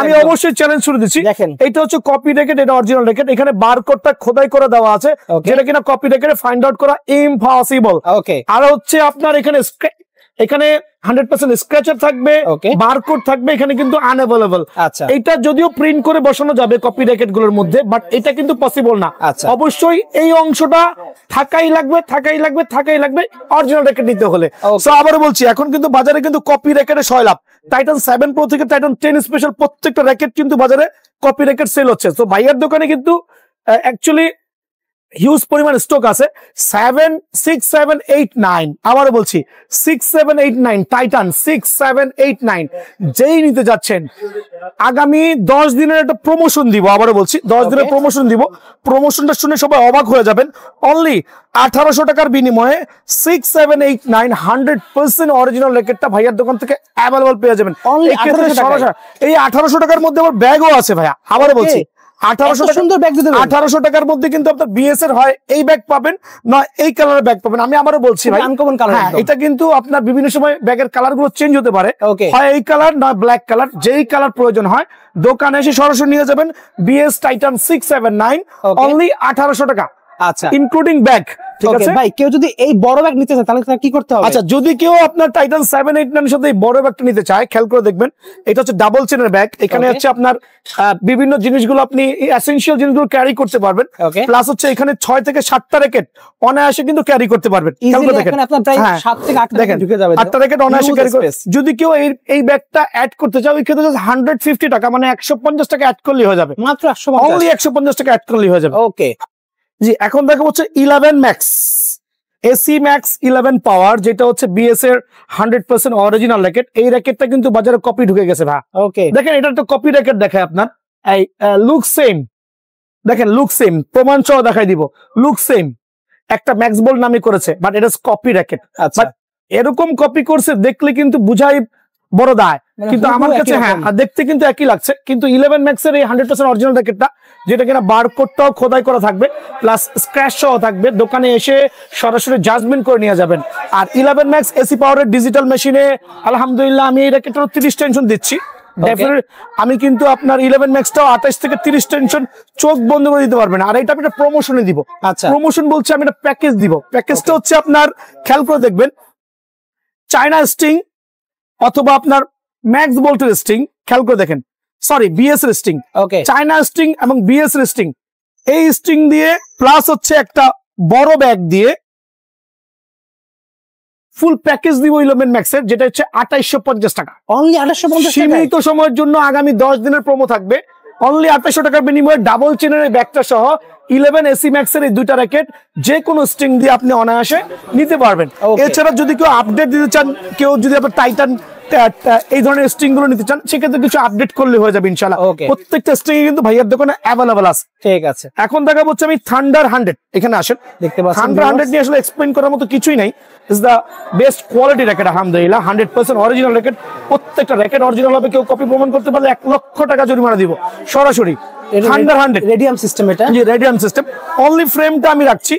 আমি অবশ্যই চ্যালেঞ্জ শুরু দিচ্ছি। এটা হচ্ছে কপি র্যাকেট, এটা অরিজিনাল র্যাকেট। এখানে বারকোডটা খোদাই করে দেওয়া আছে, যেটা কিনা কপি র্যাকেটে ফাইন্ড আউট করা ইম্পসিবল। আর হচ্ছে আপনার এখানে 100% স্ক্র্যাচার থাকবে, বারকোড থাকবে, এখানে কিন্তু আনঅ্যাভেলেবল। এটা যদিও প্রিন্ট করে বসানো যাবে কপি র্যাকেট গুলোর মধ্যে, বাট এটা কিন্তু পসিবল না। অবশ্যই এই অংশটা থাকাই লাগবে অরিজিনাল র্যাকেট নিতে হলে। সো আবারও বলছি, এখন কিন্তু বাজারে কিন্তু কপি র্যাকেটে সয়লাভ। টাইটান 7 প্রো থেকে টাইটান 10 স্পেশাল প্রত্যেকটা র্যাকেট কিন্তু বাজারে কপি র্যাকেট সেল হচ্ছে। তো ভাইয়ার দোকানে কিন্তু অ্যাকচুয়ালি হিউজ পরিমাণ স্টক আছে। 7 6 7 8 9, আবারও বলছি 6 7 8 9 টাইটান 6 7 8 9 যেই নিতে যাচ্ছেন আগামী 10 দিনের একটা প্রমোশন দিব। আবারও বলছি 10 দিনের প্রমোশন দিব। প্রমোশনটা শুনে সবাই অবাক হয়ে যাবেন। অনলি 1800 টাকার বিনিময়ে 6 7 8 9 100% অরিজিনাল র্যাকেটটা ভাইয়ার দোকান থেকে অ্যাভেলেবল পেয়ে যাবেন। এই 1800 টাকার মধ্যে আবার ব্যাগও আছে ভাইয়া। আবারও বলছি 1800 টাকার মধ্যে কিন্তু আপনার বিএস এর হয় এই ব্যাগ পাবেন, না এই কালারের ব্যাগ পাবেন। আমি আবারও বলছি ভাই, আনকমন কালার। এটা কিন্তু আপনার বিভিন্ন সময় ব্যাগের কালার গুলো চেঞ্জ হতে পারে, হয় এই কালার না ব্ল্যাক কালার, যেই কালার প্রয়োজন হয় দোকানে এসে সরাসরি নিয়ে যাবেন। বিএস টাইটান 6 7 9 অনলি 1800 টাকা, আচ্ছা ইনক্লুডিং ব্যাগ। ঠিক আছে ভাই, কেউ যদি এই বড় ব্যাগ নিতে চায় তাহলে কি করতে হবে? আচ্ছা, যদি কেউ আপনার টাইটান 7 8 9 এর সাথে এই বড় ব্যাগটা নিতে চায়, খেয়াল করে দেখবেন এটা হচ্ছে ডাবল চেনের ব্যাগ। এখানে হচ্ছে আপনার বিভিন্ন জিনিসগুলো আপনি এসেনশিয়াল জিনিসগুলো ক্যারি করতে পারবেন। প্লাস হচ্ছে এখানে 6 থেকে 7টা র্যাকেট অনায়াসে কিন্তু ক্যারি করতে পারবেন। খেয়াল করে দেখেন, আপনার প্রায় 7 থেকে 8টা র্যাকেট ঢুকে যাবে, 8টা র্যাকেট অনায়াসে ক্যারি করবে। যদি কেউ এই ব্যাগটা অ্যাড করতে চায়, ওই ক্ষেত্রে 150 টাকা মানে 150 টাকা অ্যাড করলেই হয়ে যাবে। মাত্র 150, অনলি 150 টাকা অ্যাড করলেই হয়ে যাবে। ওকে জি, এখন দেখা হচ্ছে 11 ম্যাক্স এসি ম্যাক্স 11 পাওয়ার, যেটা হচ্ছে বিএস এর 100% অরিজিনাল র্যাকেট। এই র্যাকেটটা কিন্তু বাজারে কপি ঢুকে গেছে ভাই। ওকে দেখেন, এটা একটা কপি র্যাকেট দেখায় আপনার, এই লুক সেম, দেখেন লুক সেম, প্রমাণ সহ দেখাই দিব। লুক সেম, একটা ম্যাক্স বোল্ট নামে করেছে, বাট এটা কপি র্যাকেট। আচ্ছা, এরকম কপি করছে দেখলে কিন্তু বুঝাই বড় দায়, কিন্তু আমার কাছে হ্যাঁ দেখতে কিন্তু একই লাগছে। কিন্তু 11 ম্যাক্স এর এই 100% অরিজিনাল র্যাকেটটা, যেটা কিনা বারকোডটাও খোদাই করা থাকবে, প্লাস স্ক্র্যাচ সহ থাকবে, দোকানে এসে সরাসরি জাজমেন্ট করে নিয়ে যাবেন। আর 11 ম্যাক্স এসি পাওয়ারের ডিজিটাল মেশিনে আলহামদুলিল্লাহ আমি এই র্যাকেটেরও 30 টেনশন দিচ্ছি। আমি কিন্তু আপনার 11 ম্যাক্সটাও 28 থেকে 30 টেনশন চোখ বন্ধ করে দিতে পারবেন। আর এটা আমি একটা প্রমোশনে দিব। আচ্ছা, প্রমোশন বলছে আমি একটা প্যাকেজ দিব। প্যাকেজটা হচ্ছে আপনার খেয়াল করে দেখবেন, চায়না স্টিং অথবা আপনার ম্যাক্স বোল্টের স্টিং, খেয়াল করে দেখেন, সরি বিএস এর স্টিং, ওকে চায়না স্টিং এবং বিএস এর স্টিং, এই স্টিং দিয়ে প্লাস হচ্ছে একটা বড় ব্যাগ দিয়ে ফুল প্যাকেজ দিব 11 ম্যাক্স এর, যেটা হচ্ছে 2850 টাকা। অনলি 2850 টাকা, সীমিত সময়ের জন্য আগামী 10 দিনের প্রোমো থাকবে। অনলি 2800 টাকার বিনিময়ে ডাবল চেনের ব্যাগটা সহ 11 এসি ম্যাক্স এর এই দুইটা র্যাকেট যে কোনো স্ট্রিং দিয়ে আপনি অনায়াসে নিতে পারবেন। এছাড়া যদি কেউ আপডেট দিতে চান, কেউ যদি আপনার টাইটান এই ধরনের স্ট্রিং গুলো নিতে চান, সেক্ষেত্রে কিছু আপডেট করলে হয়ে যাবে ইনশাআল্লাহ। প্রত্যেকটা স্ট্রিং কিন্তু ভাইয়ার দোকানে অ্যাভেলেবল আছে। ঠিক আছে, এখন দেখাবো হচ্ছে আমি থান্ডার 100। এখানে আসেন, দেখতে পাচ্ছেন থান্ডার 100 নিয়ে আসলে এক্সপ্লেইন করার মতো কিছুই নাই। Is the best quality racket আলহামদুলিল্লাহ, 100% অরিজিনাল র্যাকেট। প্রত্যেকটা র্যাকেট অরিজিনাল হবে, কেউ কপি প্রমাণ করতে পারলে 1 লক্ষ টাকা জরিমানা দিব সরাসরি। থান্ডার 100 রেডিয়াম সিস্টেম, এটা জি রেডিয়াম সিস্টেম। অনলি ফ্রেমটা আমি রাখছি,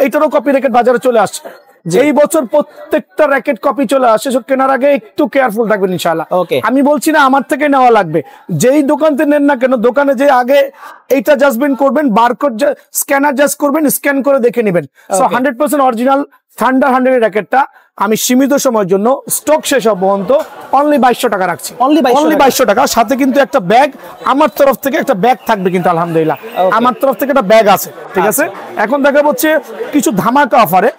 এটারও কপি র্যাকেট বাজারে চলে আসছে। এই বছর প্রত্যেকটা র্যাকেট কপি চলে আসে, সব কেনার আগে একটু কেয়ারফুল থাকবেন ইনশাআল্লাহ। Okay. আমি বলছি না আমার থেকে নেওয়া লাগবে, যেই দোকান থেকে নেন না কেন দোকানে যে আগে এইটা জাজমেন্ট করবেন, বারকোড স্ক্যানার জাস্ট করবেন, স্ক্যান করে দেখে নেবেন। সো 100% অরিজিনাল থান্ডার 100 এর র্যাকেটটা আমি সীমিত সময়ের জন্য স্টক শেষ হওয়া পর্যন্ত অনলি 2200 টাকা রাখছি। Only 2200 টাকা, সাথে কিন্তু একটা ব্যাগ আমার তরফ থেকে একটা ব্যাগ থাকবে কিন্তু আলহামদুলিল্লাহ আমার তরফ থেকে একটা ব্যাগ আছে, ঠিক আছে। এখন দেখা হচ্ছে কিছু ধামাকা অফারে,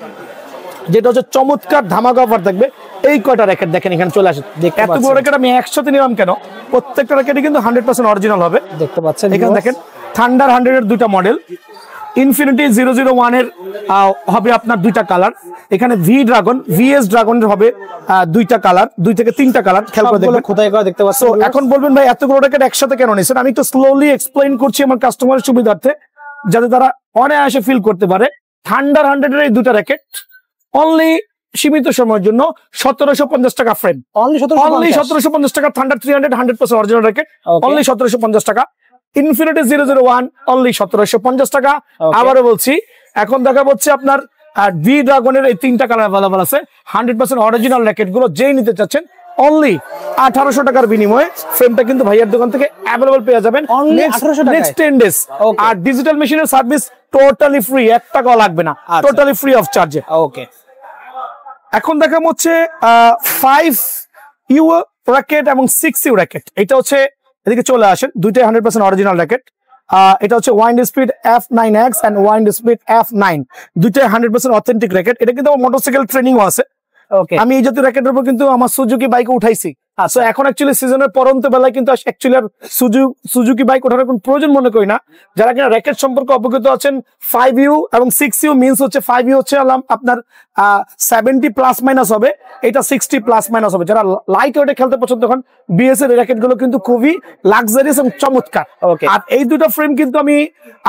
যেটা হচ্ছে চমৎকার ধামাকা অফার থাকবে। এই কয়টা র্যাকেট দেখেন এখানে চলে আসে, এত বড় র্যাকেট আমি একসাথে নিলাম কেন, প্রত্যেকটা র্যাকেটই কিন্তু 100% অরিজিনাল হবে। দেখতে পাচ্ছেন এখানে দেখেন থান্ডার 100 এর দুইটা মডেল, ইনফিনিটি 001 এর হবে আপনার দুইটা কালার, এখানে ভিএস ড্রাগনের হবে দুইটা কালার, 2 থেকে 3টা কালার, খেয়াল করে দেখবেন খোদাই করা দেখতে পাচ্ছেন। So, এখন বলবেন ভাই এতগুলো র্যাকেট একসাথে কেন নিছেন, আমি একটু স্লোলি এক্সপ্লেইন করছি আমার কাস্টমারের সুবিধার্থে, যাতে তারা অনায়াসে ফিল করতে পারে। থান্ডার 100 এর এই দুইটা র্যাকেট অনলি সীমিত সময়ের জন্য 1750 টাকা ফ্রেম, অনলি অনলি 1750 টাকা। থান্ডার 300 100% অরিজিনাল র্যাকেট অনলি 1750 টাকা। ইনফিনিটি 001 অনলি 1750 টাকা। আবারও বলছি, এখন দেখা হচ্ছে আপনার ভি ড্রাগনের এই 3টা কালার अवेलेबल আছে। 100% অরিজিনাল র্যাকেট গুলো যেই নিতে চাচ্ছেন অনলি 1800 টাকার বিনিময়ে ফ্রেমটা কিন্তু ভাইয়ার দোকান থেকে अवेलेबल পেয়ে যাবেন Only 1800 টাকায়? Next 10 days. আর ডিজিটাল মেশিনের সার্ভিস টোটালি ফ্রি, 1 টাকাও লাগবে না, টোটালি ফ্রি অফ চার্জে। ওকে, এখন দেখা হচ্ছে 5U র্যাকেট এবং 6U র্যাকেট। এটা হচ্ছে এদিকে চলে আসেন, দুইটাই 100% অরিজিনাল র্যাকেট। এটা হচ্ছে wind speed F9X and wind speed F9, দুইটাই 100% অথেন্টিক র্যাকেট। এটা কিন্তু আমার মোটরসাইকেল ট্রেনিংও আছে। ওকে, আমি এই জাতীয় র্যাকেটের উপর কিন্তু আমার সুজুকি বাইক উঠাইছি। সো এখন অ্যাকচুয়ালি সিজনের পরন্ত বেলায় কিন্তু অ্যাকচুয়ালি আর সুজুকি বাইক ওঠার কোনো প্রয়োজন মনে করি না। যারা কিনা র্যাকেট সম্পর্কে অবগত আছেন, 5U এবং 6U মিনস হচ্ছে 5U হচ্ছে আপনার 70 প্লাস মাইনাস হবে, এটা 60 প্লাস মাইনাস হবে। যারা লাইট ওয়েটে খেলতে পছন্দ করেন, বিএস এর র্যাকেট গুলো কিন্তু খুবই লাক্সারিয়াস এবং চমৎকার। আর এই দুটো ফ্রেম কিন্তু আমি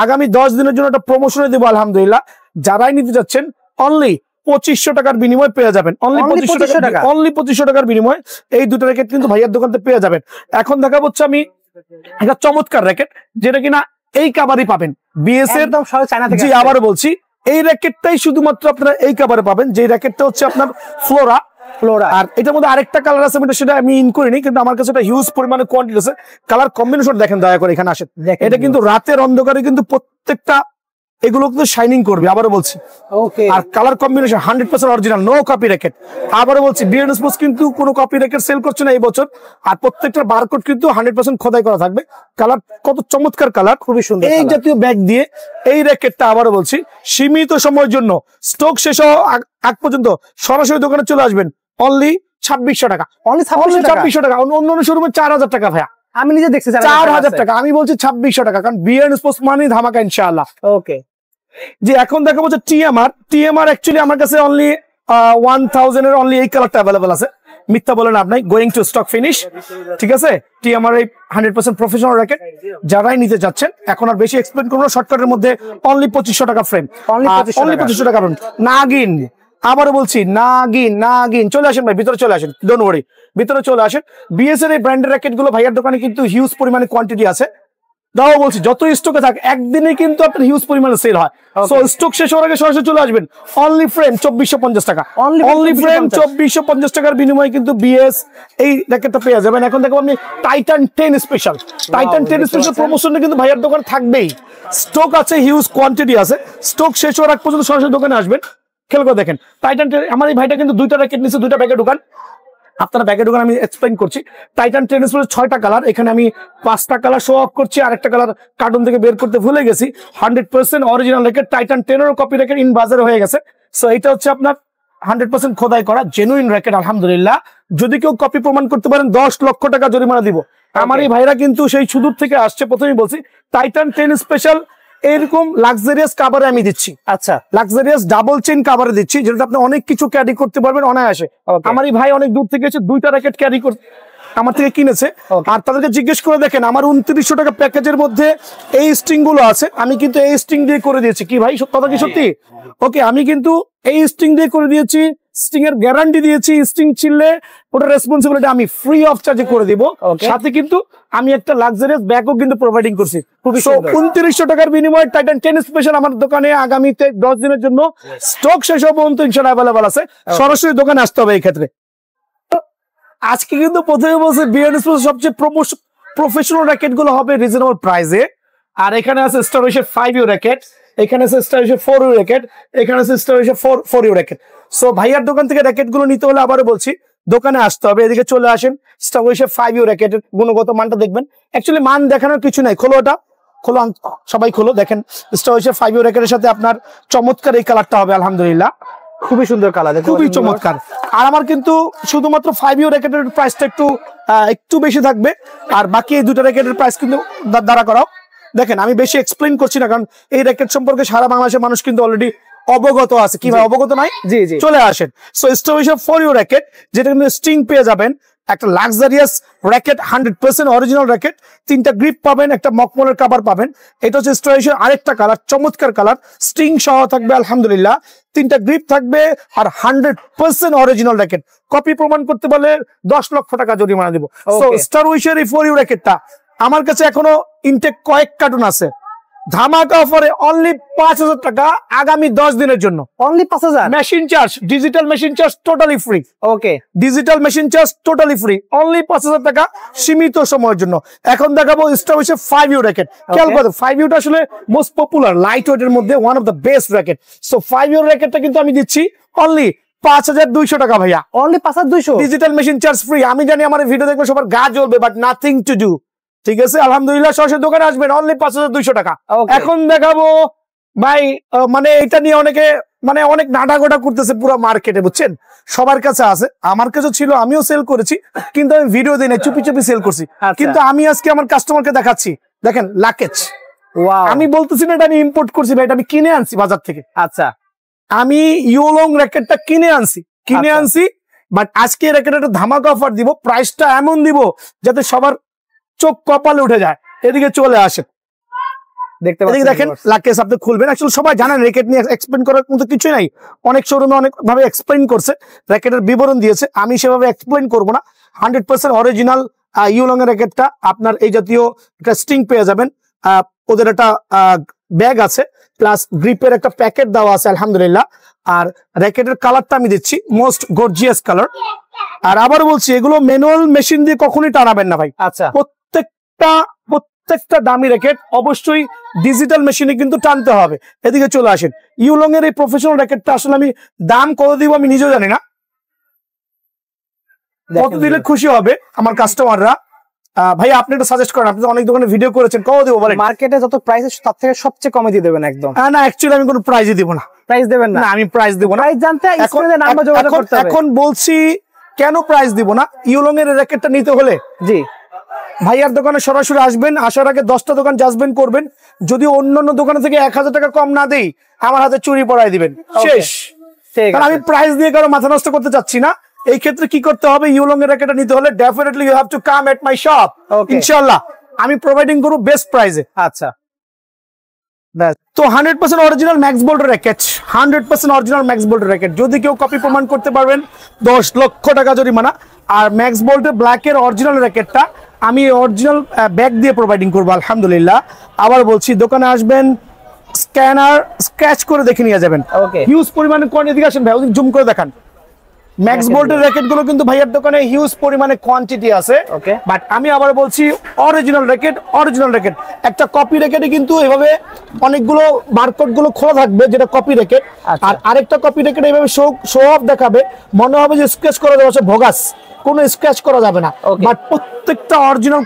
আগামী 10 দিনের জন্য একটা প্রমোশনে দেবো আলহামদুলিল্লাহ। যারাই নিতে যাচ্ছেন অনলি 2500 টাকার বিনিময়ে পেয়ে যাবেন, অনলি 2500 টাকা, অনলি 2500 টাকার বিনিময়ে এই দুটো র্যাকেট কিন্তু ভাইয়ার দোকান থেকে পেয়ে যাবেন। এখন দেখা হচ্ছে আমি একটা চমৎকার র্যাকেট, যেটা কিনা এই কাভারই পাবেন বিএস এর, একদম সবাই চায়না থেকে। জি আবারও বলছি, এই র্যাকেটটাই শুধুমাত্র আপনারা এই কাভারে পাবেন, যে র্যাকেটটা হচ্ছে আপনার ফ্লোরা। আর এটার মধ্যে আরেকটা কালার আছে, সেটা আমি ইন করিনি, কিন্তু আমার কাছে একটা হিউজ পরিমাণে কোয়ান্টিটি আছে। কালার কম্বিনেশন দেখেন দয়া করে, এখানে আসেন। এটা কিন্তু রাতের অন্ধকারে কিন্তু প্রত্যেকটা এগুলো কিন্তু শাইনিং করবে, আবারও বলছি। ওকে, আর colour combination 100% original, no copy racket. আবারও বলছি, বিএন স্পোর্টস কিন্তু কোনো কপি র্যাকেট সেল করছে না এই বছর। আর প্রত্যেকটা বারকোড কিন্তু 100% খোদাই করা থাকবে। কালার কত চমৎকার কালার, খুবই সুন্দর। এই জাতীয় ব্যাগ দিয়ে এই র্যাকেটটা আবারও বলছি সীমিত সময়ের জন্য স্টক শেষ হওয়া আগ পর্যন্ত সরাসরি দোকানে চলে আসবেন অনলি 2600 টাকা, অনলি 2600 টাকা। অন্য শোরুমে 4000 টাকা ভাইয়া, আমি নিজে দেখছি 4000 টাকা, আমি বলছি 2600 টাকা, কারণ বিএন স্পোর্টস মানে ধামাকা ইনশাআল্লাহ। ওকে, যে এখন দেখা হচ্ছে টিএমআর অ্যাকচুয়ালি আমার কাছে অনলি 1000 এর অনলি এই কালারটা अवेलेबल আছে। মিথ্যা বলেন আপনি, গোয়িং টু স্টক ফিনিশ, ঠিক আছে। টিএমআর এই 100% প্রফেশনাল র্যাকেট, যারাই নিতে যাচ্ছেন, এখন আর বেশি এক্সপ্লেন করবো না, শর্টকাটের মধ্যে অনলি 2500 টাকা ফ্রেম, অনলি 2500 টাকা ফ্রেম। নাগিন, আবারও বলছি নাগিন, চলে আসেন ভাই, ভিতরে চলে আসেন, ডোন্ট ওয়ারি, ভিতরে চলে আসেন। বিএস এর এই ব্র্যান্ডের র্যাকেট গুলো ভাইয়ার দোকানে কিন্তু হিউজ পরিমাণে কোয়ান্টিটি আছে। দাও বলছি, যত স্টকে থাকে একদিনে কিন্তু আপনার হিউজ পরিমাণে সেল হয়। সো স্টক শেষ হওয়ার আগে সরাসরি চলে আসবেন। অনলি ফ্রেম 2450 টাকা, অনলি ফ্রেম 2450 টাকার বিনিময়ে কিন্তু বিএস এই র্যাকেটটা পেয়ে যাবেন। এখন দেখো আমি টাইটান 10 স্পেশাল, টাইটান 10 স্পেশাল প্রমোশনে কিন্তু ভাইয়ার দোকান থাকবেই। স্টক আছে, হিউজ কোয়ান্টিটি আছে। স্টক শেষ হওয়ার আগ পর্যন্ত সরাসরি দোকানে আসবেন। খেয়াল করে দেখেন, টাইটান 10, আমার এই ভাইটা কিন্তু দুইটা র্যাকেট নিচ্ছে, দুইটা ব্যাগে দোকান। আপনারা ব্যাগে দোকান আমি এক্সপ্লেইন করছি। টাইটান 10 স্পেশাল 6টা কালার, এখানে আমি 5টা কালার শো অফ করছি, আরেকটা কালার কার্টুন থেকে বের করতে ভুলে গেছি। 100% অরিজিনাল র্যাকেট, টাইটান 10 এর কপি র্যাকেট ইন বাজারে হয়ে গেছে। সো এটা হচ্ছে আপনার 100% খোদাই করা জেনুইন র্যাকেট আলহামদুলিল্লাহ। যদি কেউ কপি প্রমাণ করতে পারেন 10 লক্ষ টাকা জরিমানা দিব। আমার এই ভাইরা কিন্তু সেই সুদূর থেকে আসছে। প্রথমেই বলছি, টাইটান 10 স্পেশাল এরকম লাক্সারিয়াস কাভারে আমি দিচ্ছি। আচ্ছা, লাক্সারিয়াস ডাবল চেইন কাভারে দিচ্ছি, যেটা আপনি অনেক কিছু ক্যারি করতে পারবেন অনায়াসে। আমার এই ভাই অনেক দূর থেকে এসে দুইটা র্যাকেট ক্যারি করতে আমার থেকে কিনেছে। আর তাদেরকে জিজ্ঞেস করে দেখেন, আমার 2900 টাকা প্যাকেজের মধ্যে এই স্ট্রিং গুলো আছে, আমি কিন্তু এই স্ট্রিং দিয়ে করে দিয়েছি। কি ভাই, কথা কি সত্যি? ওকে, আমি কিন্তু এই স্ট্রিং দিয়ে করে দিয়েছি স্টিং এর গ্যারান্টি দিয়েছি, স্টিং ছিললে ওটা রেসপন্সিবিলিটি আমি ফ্রি অফ চার্জে করে দিব। সাথে কিন্তু আমি একটা লাক্সারিয়াস ব্যাগও কিন্তু প্রোভাইডিং করছি। 2900 টাকার বিনিময়ে টাইটান 10 স্পেশাল আমার দোকানে আগামীতে 10 দিনের জন্য স্টক শেষ হওয়া পর্যন্ত ইনশাআল্লাহ অ্যাভেলেবল আছে। সরাসরি দোকানে আসতে হবে এই ক্ষেত্রে। আজকে কিন্তু প্রথমে বলছে বিয়ার স্পোর্টস সবচেয়ে প্রফেশনাল র্যাকেট গুলো হবে রিজনেবল প্রাইসে। আর এখানে আছে স্টার ওয়েসের 5U র্যাকেট, এখানে আছে স্টার ওয়েসের 4U র্যাকেট, এখানে আছে স্টার ওয়েসের 4U র্যাকেট। সো ভাইয়ার দোকান থেকে র্যাকেট গুলো নিতে হলে আবারও বলছি দোকানে আসতে হবে। এদিকে চলে আসেন, স্টার ওয়েসের 5U র্যাকেটের গুণগত মানটা দেখবেন। অ্যাকচুয়ালি মান দেখানোর কিছু নাই, খোলো ওটা, খোলো সবাই খোলো। দেখেন স্টার ওয়েসের 5U র্যাকেটের সাথে আপনার চমৎকার এই কালারটা হবে আলহামদুলিল্লাহ, খুবই সুন্দর কালার, খুবই চমৎকার। আর আমার কিন্তু শুধুমাত্র 5U র্যাকেটের প্রাইসটা একটু বেশি থাকবে, আর বাকি এই দুটো র্যাকেটের প্রাইস কিন্তু দাঁড়া করাও। দেখেন আমি বেশি এক্সপ্লেইন করছি না, কারণ এই র্যাকেট সম্পর্কে সারা বাংলাদেশের মানুষ কিন্তু অলরেডি অবগত আছে। কি ভাই অবগত নাই? জি জি, চলে আসেন। সো স্টার ওয়েসের 4U র্যাকেট, যেটা কিন্তু স্ট্রিং পেয়ে যাবেন, একটা লাক্সারিয়াস র্যাকেট, 100% অরিজিনাল র্যাকেট, 3টা গ্রিপ পাবেন, একটা মকমলের কভার পাবেন। এটা হচ্ছে স্টার ওয়েসের আরেকটা কালার, চমৎকার কালার, স্ট্রিং সহ থাকবে আলহামদুলিল্লাহ, 3টা গ্রিপ থাকবে, আর 100% অরিজিনাল র্যাকেট। কপি প্রমাণ করতে পারলে 10 লক্ষ টাকা জরিমানা দিব। সো স্টার ওয়েসের এই 4U র্যাকেটটা আমার কাছে এখনো ইনটেক কয়েক কার্টুন আছে, ধামাকা অফারে অনলি 5000 টাকা আগামী 10 দিনের জন্য। Only 5000। Machine charge, digital machine charge totally free. Okay, digital machine charge totally free, only 5000 টাকা সীমিত সময়ের জন্য। এখন দেখাবো স্টার ওয়েসের 5U র্যাকেট। খেয়াল করো 5U টা আসলে মোস্ট পপুলার লাইট ওয়েট এর মধ্যে one of the best racket. So 5U র্যাকেটটা কিন্তু আমি দিচ্ছি অনলি 5200 টাকা ভাইয়া, only 5200, digital machine charge free. আমি জানি আমার ভিডিও দেখবে সবার গা জ্বলবে, বাট নাথিং টু ডু, ঠিক আছে আলহামদুলিল্লাহ। সরাসরি দোকানে আসবেন, অনলি 5200 টাকা। এখন দেখাবো ভাই, মানে এটা নিয়ে অনেকে মানে অনেক নাটাগোটা করতেছে পুরো মার্কেটে, বুঝছেন, সবার কাছে আছে, আমার কাছে ছিল, আমিও সেল করেছি, কিন্তু আমি ভিডিও দিই না, চুপি চুপি সেল করছি। কিন্তু আমি আজকে আমার কাস্টমারকে দেখাচ্ছি, দেখেন লাকেজ। আমি বলতেছি না এটা আমি ইম্পোর্ট করছি ভাই, এটা আমি কিনে আনছি বাজার থেকে। আচ্ছা, আমি ইউলং র্যাকেটটা কিনে আনছি, বাট আজকে র্যাকেটের একটা ধামাকা অফার দিব, প্রাইসটা এমন দিব যাতে সবার চোখ কপালে উঠে যায়। এদিকে চলে আসে, দেখেন লাকেজ আপনি খুলবেন। অ্যাকচুয়ালি সবাই জানেন র্যাকেট নিয়ে এক্সপ্লেইন করার মতো কিছু নাই, অনেক শোরুমে অনেক ভাবে এক্সপ্লেইন করছে, র্যাকেটের বিবরণ দিয়েছে, আমি সেভাবে এক্সপ্লেইন করবো না। 100% অরিজিনাল ইউলং এর র্যাকেটটা আপনার এই জাতীয় একটা স্ট্রিং পেয়ে যাবেন, ওদের একটা ব্যাগ আছে, প্লাস গ্রিপের একটা প্যাকেট দেওয়া আছে আলহামদুলিল্লাহ। আর র্যাকেটের কালারটা আমি দিচ্ছি মোস্ট গর্জিয়াস কালার। আর আবার বলছি এগুলো ম্যানুয়াল মেশিন দিয়ে কখনোই টানাবেন না ভাই। আচ্ছা, প্রত্যেকটা দামি র্যাকেট অবশ্যই ডিজিটাল মেশিনে কিন্তু টানতে হবে। এদিকে চলে আসেন, ইউলং এর এই প্রফেশনাল র্যাকেটটা আসলে আমি দাম কত দিব আমি নিজেও জানি না, কত দিলে খুশি হবে আমার কাস্টমাররা। ভাই আপনি এটা সাজেস্ট করেন, আপনি অনেক দোকানে ভিডিও করেছেন, কত দেবো বলেন? মার্কেটে যত প্রাইস তার থেকে সবচেয়ে কমে দিয়ে দেবেন একদম। না অ্যাকচুয়ালি আমি কোনো প্রাইজই দিব না। প্রাইস দেবেন না? আমি প্রাইস দিব না। প্রাইস জানতে স্ক্রিনে নাম্বার যোগাযোগ করতে হবে। এখন বলছি কেন প্রাইস দিব না, ইউলং এর র্যাকেটটা নিতে হলে জি ভাইয়ার দোকানে সরাসরি আসবেন, আসার আগে 10টা দোকান জাজমেন্ট করবেন, যদি অন্যান্য দোকানে থেকে 1000 টাকা কম না দেই আমার হাতে চুরি পড়াই দিবেন, শেষ। কারণ আমি প্রাইস দিয়ে কারো মাথা নষ্ট করতে চাচ্ছি না। এই ক্ষেত্রে কি করতে হবে, ইউলং এর র্যাকেটটা নিতে হলে definitely you have to come at my shop, ইনশাআল্লাহ আমি প্রোভাইডিং করব বেস্ট প্রাইসে। আচ্ছা, তো 100% original Max Bolt racket, 100% original Max Bolt racket, যদি কেউ কপি প্রমাণ করতে পারবেন 10 লক্ষ টাকা জরিমানা। আর ম্যাক্স বোল্টের ব্ল্যাক এর অরিজিনাল র্যাকেটটা আমি অরিজিনাল ব্যাগ দিয়ে প্রোভাইডিং করবো আলহামদুলিল্লাহ। আবার বলছি দোকানে আসবেন, স্ক্যানার স্ক্র্যাচ করে দেখে নিয়ে যাবেন, হিউজ পরিমাণে কোয়ান্টিটি। আসেন ভাই ওদিকে জুম করে দেখান, ম্যাক্স বোল্টের র্যাকেট গুলো কিন্তু ভাইয়ার দোকানে হিউজ পরিমাণে কোয়ান্টিটি আছে। বাট আমি আবার বলছি অরিজিনাল র্যাকেট, অরিজিনাল র্যাকেট। একটা কপি র্যাকেটে কিন্তু এভাবে অনেকগুলো বারকোড গুলো খোলা থাকবে, যেটা কপি র্যাকেট। আর আরেকটা কপি র্যাকেট এইভাবে শো অফ দেখাবে, মনে হবে যে স্ক্র্যাচ করা যাবে, ভোগাস, কোনো স্ক্র্যাচ করা যাবে না। বাট প্রত্যেকটা অরিজিনাল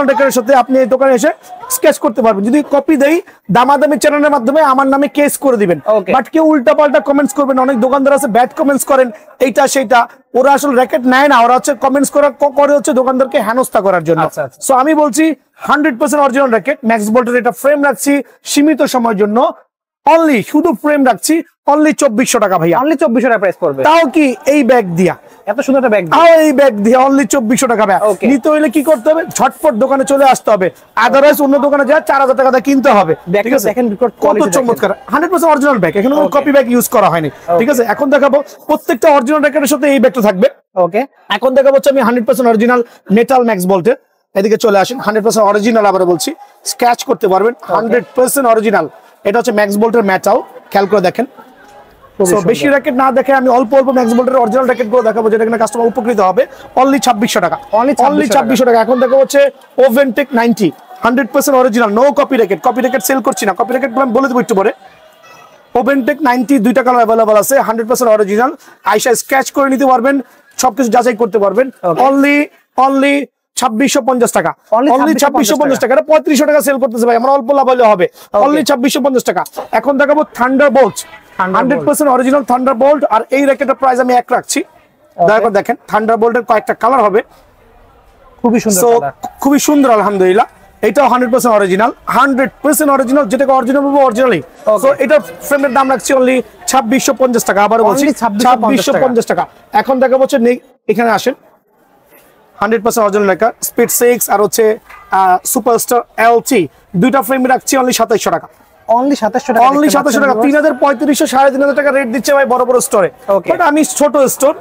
র্যাকেটের সাথে আপনি এই দোকানে এসে স্ক্র্যাচ করতে পারবেন। যদি কপি দেই দামাদামি চ্যানেলের মাধ্যমে আমার নামে কেস করে দিবেন। বাট কেউ উল্টা পাল্টা কমেন্টস করবেন, অনেক দোকানদার আছে ব্যাড কমেন্টস করেন, এইটা সেইটা, ওরা আসলে র্যাকেট নেয় না, ওরা হচ্ছে কমেন্টস করে হচ্ছে দোকানদারকে হেনস্থা করার জন্য। সো আমি বলছি 100% অরিজিনাল র্যাকেট, ম্যাক্স বোল্টের এটা ফ্রেম রাখছি সীমিত সময়ের জন্য, অনলি শুধু ফ্রেম রাখছি অনলি 2400 টাকা ভাইয়া, অনলি 2400 টাকা প্রাইস পড়বে, তাও কি এই ব্যাগ দিয়া। এত সুন্দর একটা ব্যাগ এই ব্যাগ দিয়ে অনলি 2400 টাকা ভাই। Okay. নিতে হইলে কি করতে হবে, ঝটপট দোকানে চলে আসতে হবে, আদারওয়াইজ অন্য দোকানে যা 4000 টাকা দিয়ে কিনতে হবে। ব্যাগটা ঠিক আছে, দেখেন, কত চমৎকার 100% অরিজিনাল ব্যাগ, এখানে কোনো কপি ব্যাগ ইউজ করা হয়নি। ঠিক আছে, এখন দেখাবো প্রত্যেকটা অরিজিনাল র্যাকেটের সাথে এই ব্যাগটা থাকবে। ওকে, এখন দেখাবো হচ্ছে আমি 100% অরিজিনাল মেটাল ম্যাক্স বোল্টের, এদিকে চলে আসেন। 100% অরিজিনাল, আবার বলছি স্ক্র্যাচ করতে পারবেন, 100% অরিজিনাল। এটা হচ্ছে ম্যাক্স বোল্টের মেটাল, খেয়াল করে দেখেন। সো বেশি র্যাকেট না দেখে আমি অল্প অল্প ম্যাক্স বোল্টের অরিজিনাল র্যাকেট গুলো দেখাবো, যেটা কিনা কাস্টমার উপকৃত হবে। অনলি 2600 টাকা, অনলি 2600 টাকা। এখন দেখা হচ্ছে ওভেনটেক 90, 100% original, no copy racket. Copy racket sale করছি না, কপি র্যাকেট গুলো আমি বলে দেবো একটু পরে। ওভেনটেক 90 দুইটা কালার अवेलेबल আছে, 100% অরিজিনাল। আইসা স্ক্র্যাচ করে নিতে পারবেন, সবকিছু যাচাই করতে পারবেন। অনলি 2650 টাকা, অনলি 2650 টাকা। এটা 3500 টাকা সেল করতেছে ভাই, আমরা অল্প লাভ হলে হবে। অনলি 2650 টাকা। এখন দেখাবো থান্ডারবোল্ট, 100% অরিজিনাল থান্ডারবোল্ট। আর এই র্যাকেটের প্রাইস আমি 1 রাখছি। দয়া করে দেখেন, থান্ডারবোল্টের কয়েকটা কালার হবে, খুবই সুন্দর সো কালার। খুবই সুন্দর আলহামদুলিল্লাহ। এটাও 100% অরিজিনাল, 100% অরিজিনাল, যেটাকে অরিজিনাল বলবো অরিজিনালি। সো এটার ফ্রেমের দাম রাখছি অনলি 2650 টাকা, আবার বলছি 2650 টাকা। এখন দেখা হচ্ছে এখানে আসেন, 100% অরিজিনাল লেখা স্পিড 6 আর হচ্ছে সুপারস্টার এলটি, দুইটা ফ্রেম রাখছি অনলি 2700 টাকা, অনলি 2700 টাকা, অনলি 2700 টাকা। 3500 3500 টাকা রেট দিচ্ছে ভাই বড় বড় স্টোরে। বাট আমি ছোট স্টোর,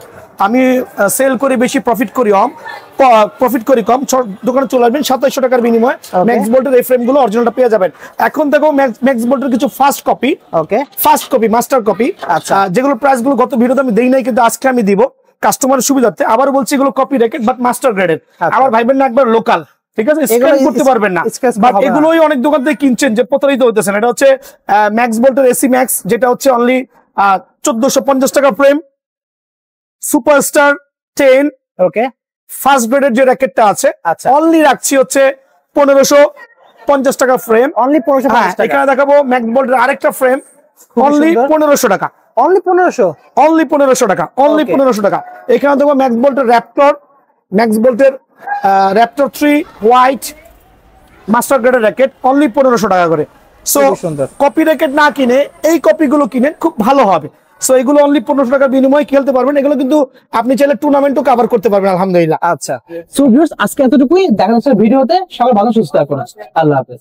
আমি সেল করি বেশি, প্রফিট করি কম। দোকানে চলে আসবেন, 2700 টাকার বিনিময়ে ম্যাক্স বোল্টের এই ফ্রেম গুলো অরিজিনালটা পেয়ে যাবেন। এখন দেখো ম্যাক্স বোল্টের কিছু ফার্স্ট কপি, মাস্টার কপি, আচ্ছা, যেগুলো প্রাইস গুলো গত ভিডিওতে আমি দেই নাই, কিন্তু আজকে আমি দিব কাস্টমারের সুবিধার্থে। আবার বলছি এগুলো কপি র্যাকেট বাট মাস্টার গ্রেডের। আবার ভাইবেন না একবার লোকাল, ঠিক আছে, স্ক্যান করতে পারবেন না। বাট এগুলোই অনেক দোকান থেকে কিনছেন যে প্রতারিত হইতেছেন। এটা হচ্ছে ম্যাক্স বোল্টের এসি ম্যাক্স, যেটা হচ্ছে অনলি 1450 টাকা ফ্রেম। সুপারস্টার 10, ওকে, ফার্স্ট গ্রেডের যে র্যাকেটটা আছে, অনলি রাখছি হচ্ছে 1550 টাকা ফ্রেম, অনলি 1550 টাকা। এখানে দেখাবো ম্যাক্স বোল্টের আরেকটা ফ্রেম, অনলি 1500 টাকা, অনলি 1500, অনলি 1500 টাকা, অনলি 1500 টাকা। এখানে দেখো ম্যাক্স বোল্টের র্যাপটর 3 হোয়াইট মাস্টার গ্রেডের র্যাকেট, অনলি 1500 টাকা করে। সো কপি র্যাকেট না কিনে এই কপিগুলো কিনেন, খুব ভালো হবে। সো এগুলো অনলি 1500 টাকার বিনিময়ে খেলতে পারবেন। এগুলো কিন্তু আপনি চাইলে টুর্নামেন্টও কভার করতে পারবেন আলহামদুলিল্লাহ। আচ্ছা, সো ভিউয়ার্স আজকে এতটুকুই, দেখা হচ্ছে ভিডিওতে। সবাই ভালো সুস্থ থাকুন, আল্লাহ হাফেজ।